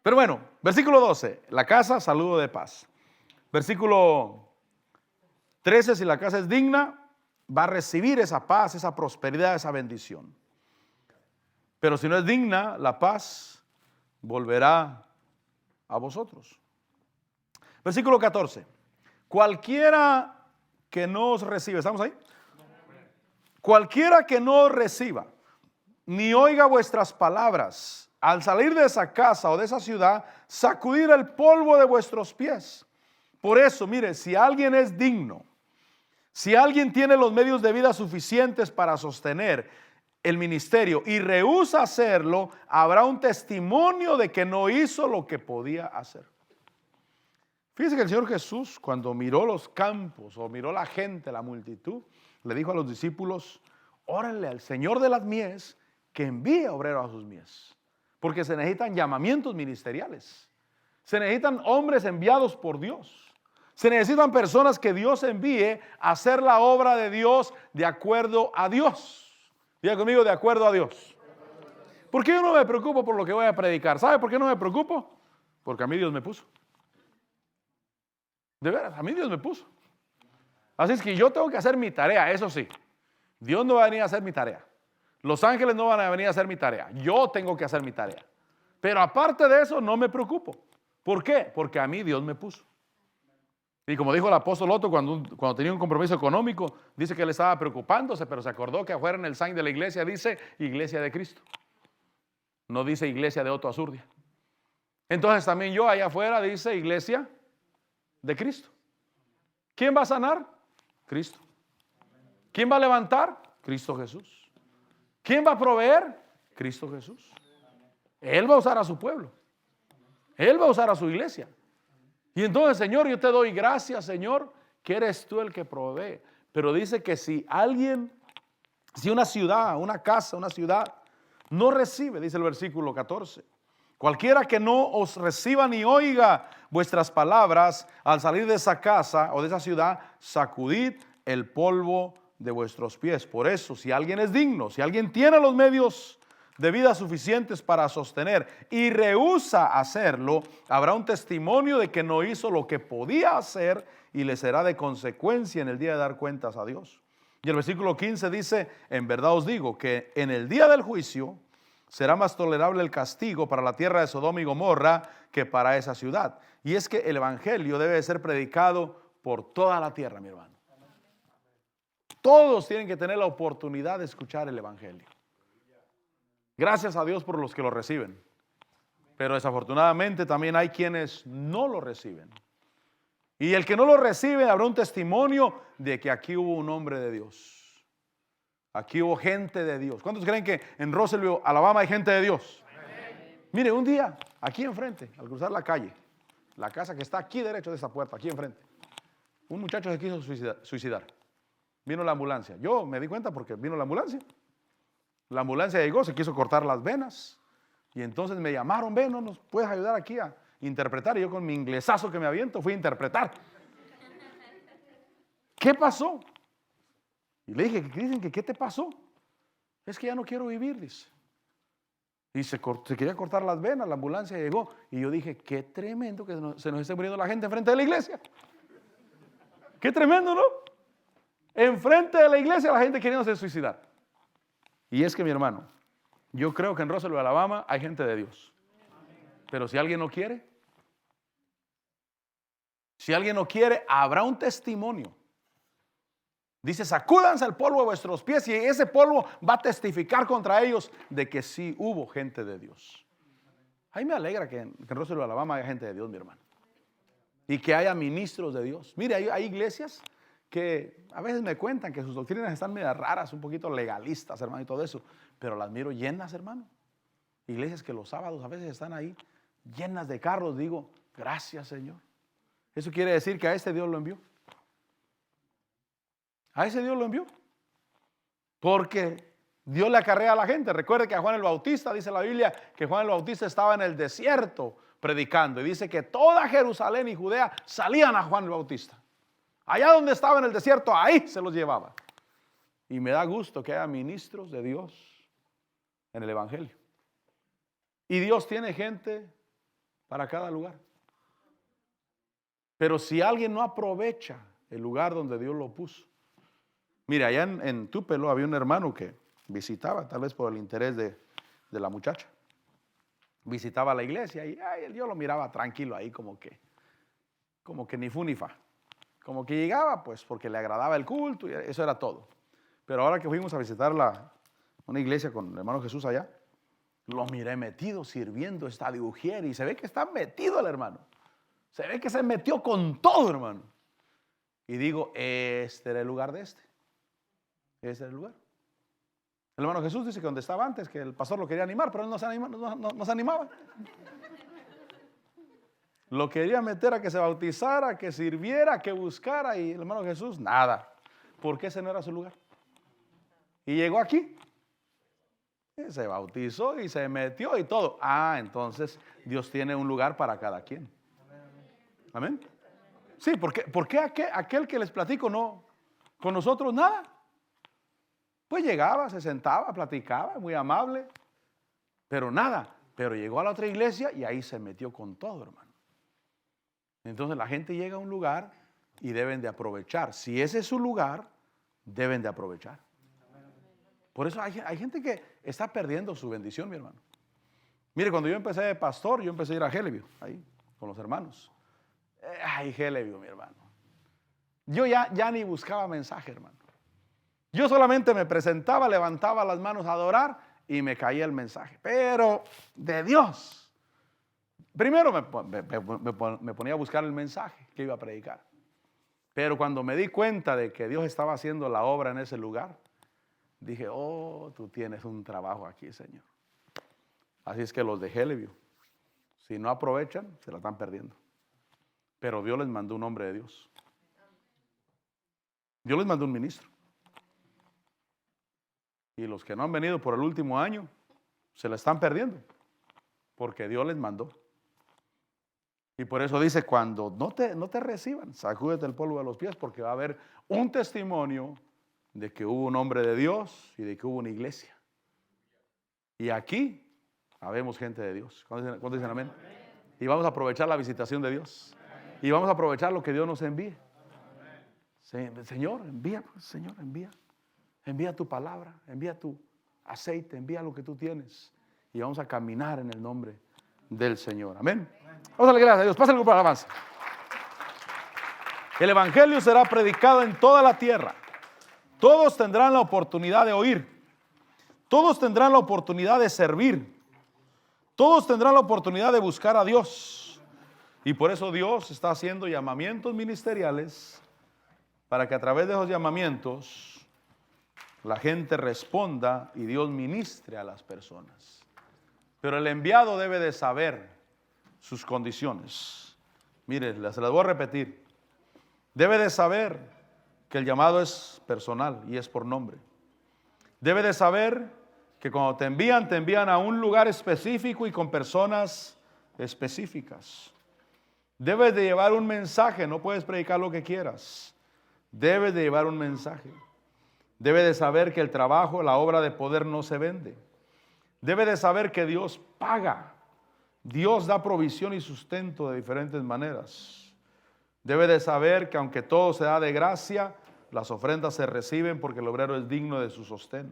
Pero bueno, versículo 12, la casa, saludo de paz. Versículo 13, si la casa es digna, va a recibir esa paz, esa prosperidad, esa bendición. Pero si no es digna, la paz volverá a vosotros. Versículo 14, cualquiera que no os reciba, ¿estamos ahí? Cualquiera que no os reciba, ni oiga vuestras palabras, al salir de esa casa o de esa ciudad, sacudir el polvo de vuestros pies. Por eso, mire, si alguien es digno, si alguien tiene los medios de vida suficientes para sostener el ministerio y rehúsa hacerlo, habrá un testimonio de que no hizo lo que podía hacer. Fíjense que el Señor Jesús, cuando miró los campos o miró la gente, la multitud, le dijo a los discípulos, órenle al Señor de las mies que envíe obreros a sus mies. Porque se necesitan llamamientos ministeriales. Se necesitan hombres enviados por Dios. Se necesitan personas que Dios envíe a hacer la obra de Dios de acuerdo a Dios. Diga conmigo, de acuerdo a Dios. ¿Por qué yo no me preocupo por lo que voy a predicar? ¿Sabe por qué no me preocupo? Porque a mí Dios me puso. De veras, a mí Dios me puso. Así es que yo tengo que hacer mi tarea, eso sí. Dios no va a venir a hacer mi tarea. Los ángeles no van a venir a hacer mi tarea. Yo tengo que hacer mi tarea. Pero aparte de eso, no me preocupo. ¿Por qué? Porque a mí Dios me puso. Y como dijo el apóstol Otto cuando tenía un compromiso económico, dice que él estaba preocupándose, pero se acordó que afuera en el sign de la iglesia dice Iglesia de Cristo. No dice Iglesia de Otto Azurdia. Entonces también yo allá afuera dice Iglesia de Cristo. ¿Quién va a sanar? Cristo. ¿Quién va a levantar? Cristo Jesús. ¿Quién va a proveer? Cristo Jesús. Él va a usar a su pueblo. Él va a usar a su iglesia. Y entonces, Señor, yo te doy gracias, Señor, que eres tú el que provee. Pero dice que si una ciudad, una casa, una ciudad, no recibe, dice el versículo 14, cualquiera que no os reciba ni oiga vuestras palabras, al salir de esa casa o de esa ciudad, sacudid el polvo de vuestros pies. Por eso, si alguien es digno, si alguien tiene los medios de vida suficientes para sostener y rehúsa hacerlo, habrá un testimonio de que no hizo lo que podía hacer y le será de consecuencia en el día de dar cuentas a Dios. Y el versículo 15 dice, en verdad os digo que en el día del juicio será más tolerable el castigo para la tierra de Sodoma y Gomorra que para esa ciudad. Y es que el evangelio debe de ser predicado por toda la tierra, mi hermano. Todos tienen que tener la oportunidad de escuchar el evangelio. Gracias a Dios por los que lo reciben. Pero desafortunadamente también hay quienes no lo reciben. Y el que no lo recibe habrá un testimonio de que aquí hubo un hombre de Dios. Aquí hubo gente de Dios. ¿Cuántos creen que en Russellville, Alabama, hay gente de Dios? Amén. Mire, un día, aquí enfrente, al cruzar la calle, la casa que está aquí derecho de esa puerta, aquí enfrente, un muchacho se quiso suicidar. Vino la ambulancia. Yo me di cuenta porque vino la ambulancia. La ambulancia llegó, se quiso cortar las venas. Y entonces me llamaron, ven, ¿no nos puedes ayudar aquí a interpretar? Y yo con mi inglesazo que me aviento fui a interpretar. ¿Qué pasó? Y le dije, dicen que ¿qué te pasó? Es que ya no quiero vivir, dice. Y se quería cortar las venas, la ambulancia llegó. Y yo dije, qué tremendo que se nos esté muriendo la gente enfrente de la iglesia. Qué tremendo, ¿no? Enfrente de la iglesia la gente queriéndose suicidar. Y es que, mi hermano, yo creo que en Russellville, Alabama, hay gente de Dios. Pero si alguien no quiere, habrá un testimonio. Dice, sacúdanse el polvo de vuestros pies y ese polvo va a testificar contra ellos de que sí hubo gente de Dios. A mí me alegra que en Russellville, Alabama, haya gente de Dios, mi hermano. Y que haya ministros de Dios. Mire, hay iglesias que a veces me cuentan que sus doctrinas están medio raras, un poquito legalistas, hermano, y todo eso, pero las miro llenas, hermano. Iglesias que los sábados a veces están ahí llenas de carros. Digo, gracias, Señor. Eso quiere decir que a este Dios lo envió. A ese Dios lo envió. Porque Dios le acarrea a la gente. Recuerde que a Juan el Bautista, dice la Biblia, que Juan el Bautista estaba en el desierto predicando. Y dice que toda Jerusalén y Judea salían a Juan el Bautista. Allá donde estaba en el desierto, ahí se los llevaba. Y me da gusto que haya ministros de Dios en el Evangelio. Y Dios tiene gente para cada lugar. Pero si alguien no aprovecha el lugar donde Dios lo puso. Mire, allá en Tupelo había un hermano que visitaba, tal vez por el interés de la muchacha. Visitaba la iglesia y yo lo miraba tranquilo ahí como que ni fu ni fa. Como que llegaba pues porque le agradaba el culto y eso era todo. Pero ahora que fuimos a visitar una iglesia con el hermano Jesús allá, lo miré metido sirviendo, está de ujier y se ve que está metido el hermano. Se ve que se metió con todo, hermano. Y digo, este era el lugar de este. Este era el lugar. El hermano Jesús dice que donde estaba antes, que el pastor lo quería animar, pero él no se animaba. Lo quería meter a que se bautizara, que sirviera, que buscara, y el hermano Jesús, nada. Porque ese no era su lugar. Y llegó aquí. Y se bautizó y se metió y todo. Entonces Dios tiene un lugar para cada quien. Amén. Sí, porque aquel que les platico no, con nosotros nada. Pues llegaba, se sentaba, platicaba, muy amable, pero nada. Pero llegó a la otra iglesia y ahí se metió con todo, hermano. Entonces la gente llega a un lugar y deben de aprovechar. Si ese es su lugar, deben de aprovechar. Por eso hay gente que está perdiendo su bendición, mi hermano. Mire, cuando yo empecé de pastor, yo empecé a ir a Helleview, ahí, con los hermanos. Helleview, mi hermano. Yo ya ni buscaba mensaje, hermano. Yo solamente me presentaba, levantaba las manos a adorar y me caía el mensaje. Pero de Dios. Primero me ponía a buscar el mensaje que iba a predicar. Pero cuando me di cuenta de que Dios estaba haciendo la obra en ese lugar, dije, tú tienes un trabajo aquí, Señor. Así es que los de Helleview, si no aprovechan, se la están perdiendo. Pero Dios les mandó un hombre de Dios. Dios les mandó un ministro. Y los que no han venido por el último año, se la están perdiendo. Porque Dios les mandó. Y por eso dice, cuando no te reciban, sacúdete el polvo de los pies, porque va a haber un testimonio de que hubo un hombre de Dios y de que hubo una iglesia. Y aquí habemos gente de Dios. ¿Cuántos dicen amén? Y vamos a aprovechar la visitación de Dios. Y vamos a aprovechar lo que Dios nos envíe. Señor, envía, Señor, envía. Envía tu palabra, envía tu aceite, envía lo que tú tienes. Y vamos a caminar en el nombre del Señor. Amén. Vamos a darle gracias a Dios. Pásale para la alabanza. El evangelio será predicado en toda la tierra. Todos tendrán la oportunidad de oír. Todos tendrán la oportunidad de servir. Todos tendrán la oportunidad de buscar a Dios. Y por eso Dios está haciendo llamamientos ministeriales para que a través de esos llamamientos la gente responda y Dios ministre a las personas. Pero el enviado debe de saber sus condiciones. Mire, se las voy a repetir. Debe de saber que el llamado es personal y es por nombre. Debe de saber que cuando te envían a un lugar específico y con personas específicas. Debes de llevar un mensaje, no puedes predicar lo que quieras. Debes de llevar un mensaje. Debe de saber que el trabajo, la obra de poder no se vende. Debe de saber que Dios paga. Dios da provisión y sustento de diferentes maneras. Debe de saber que aunque todo se da de gracia, las ofrendas se reciben porque el obrero es digno de su sostén.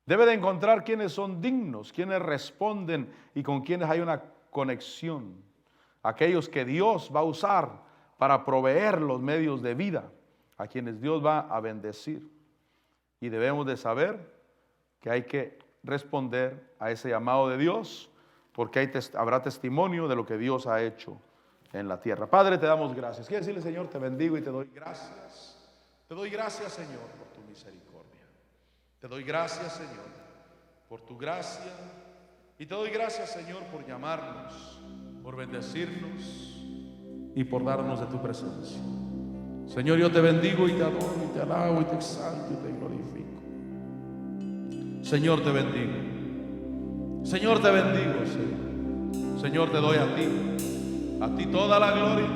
Debe de encontrar quienes son dignos, quienes responden y con quienes hay una conexión. Aquellos que Dios va a usar para proveer los medios de vida, a quienes Dios va a bendecir. Y debemos de saber que hay que responder a ese llamado de Dios, porque habrá testimonio de lo que Dios ha hecho en la tierra. Padre, te damos gracias. Quiero decirle, Señor, te bendigo y te doy gracias. Te doy gracias, Señor, por tu misericordia. Te doy gracias, Señor, por tu gracia Y te doy gracias, Señor, por llamarnos, por bendecirnos y por darnos de tu presencia. Señor, yo te bendigo y te adoro y te alabo y te exalto y te glorifico. Señor, te bendigo. Señor, te bendigo, Señor. Señor, te doy a ti toda la gloria,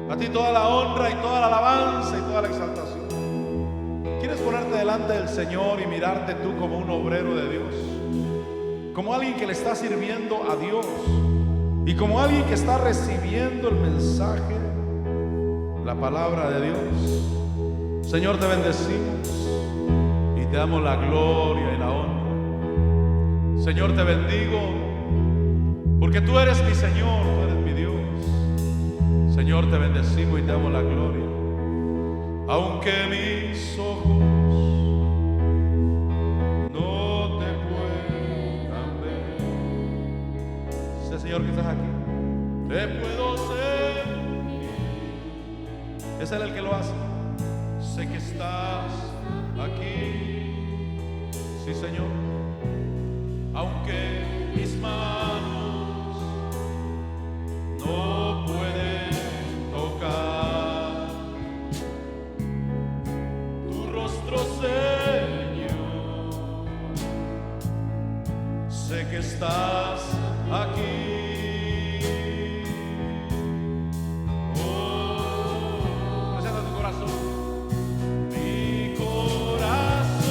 a ti toda la honra y toda la alabanza y toda la exaltación. ¿Quieres ponerte delante del Señor y mirarte tú como un obrero de Dios? Como alguien que le está sirviendo a Dios y como alguien que está recibiendo el mensaje, la palabra de Dios. Señor, te bendecimos y te damos la gloria y la honra. Señor, te bendigo porque tú eres mi Señor, tú eres mi Dios. Señor, te bendecimos y te damos la gloria. Aunque mis ojos no te puedan ver, ese Señor que estás aquí, te puedo sentir. Es Él el que lo hace. Sé que estás aquí, sí, Señor. Aunque mis manos no pueden tocar tu rostro, Señor, sé que estás aquí. Presenta tu corazón. Mi corazón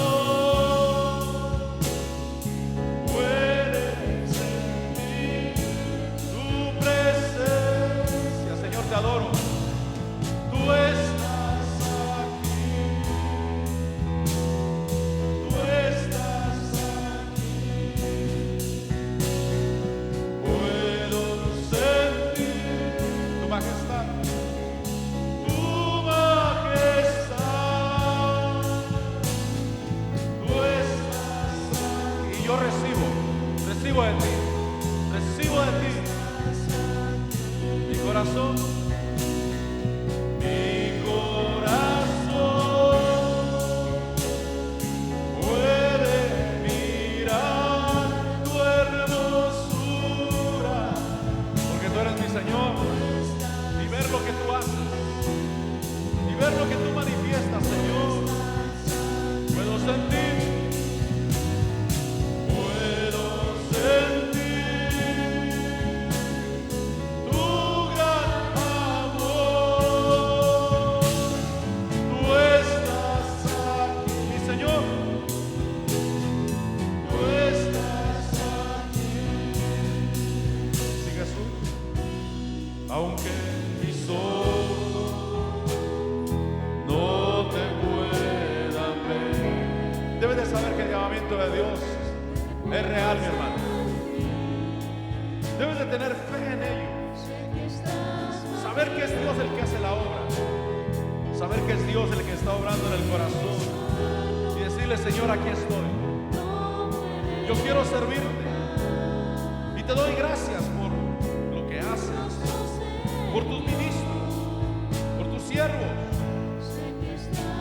puede sentir tu presencia. Señor, te adoro. Tú estás aquí. Tú estás aquí. Puedo sentir tu majestad. Tu majestad. Tú estás aquí. Y yo recibo de ti. Recibo de ti. Mi corazón. Mi corazón puede mirar tu hermosura, porque tú eres mi Señor, y ver lo que tú haces, y ver lo que tú manifiestas, Señor. Puedo sentir tu gran amor. Tú estás aquí, mi Señor. Tú estás aquí. Sí, Jesús. Aunque mis ojos no te puedan ver. Debes de saber que el llamamiento de Dios es real, mi hermano. Debes de tener fe en ello. Saber que es Dios el que hace la obra. Saber que es Dios el que está obrando en el corazón. Y decirle, Señor, aquí estoy. Yo quiero servirte. Y te doy gracias por lo que haces. Por tus ministros. Por tus siervos.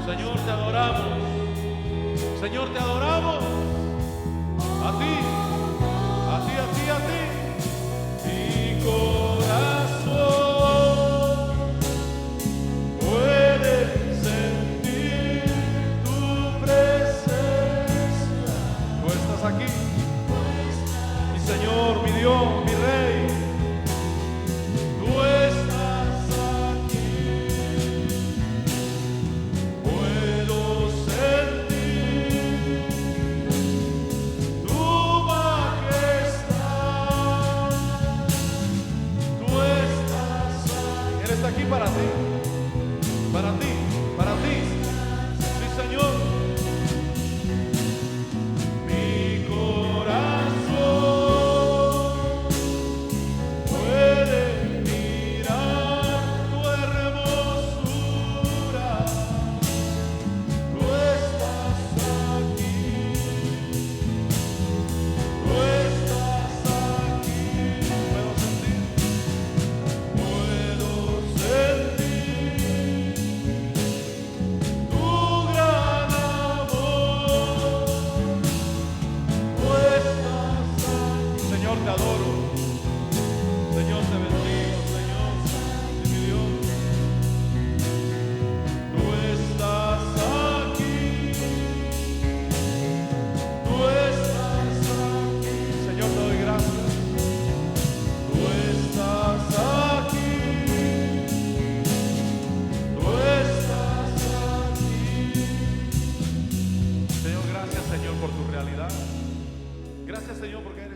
Señor, te adoramos. Señor, te adoramos. A ti, a ti, a ti, a ti. Mi corazón puede sentir tu presencia. Tú estás aquí, mi Señor, mi Dios, mi Rey. Tú estás aquí. Puedo sentir tu Señor, por tu realidad. Gracias, Señor, porque eres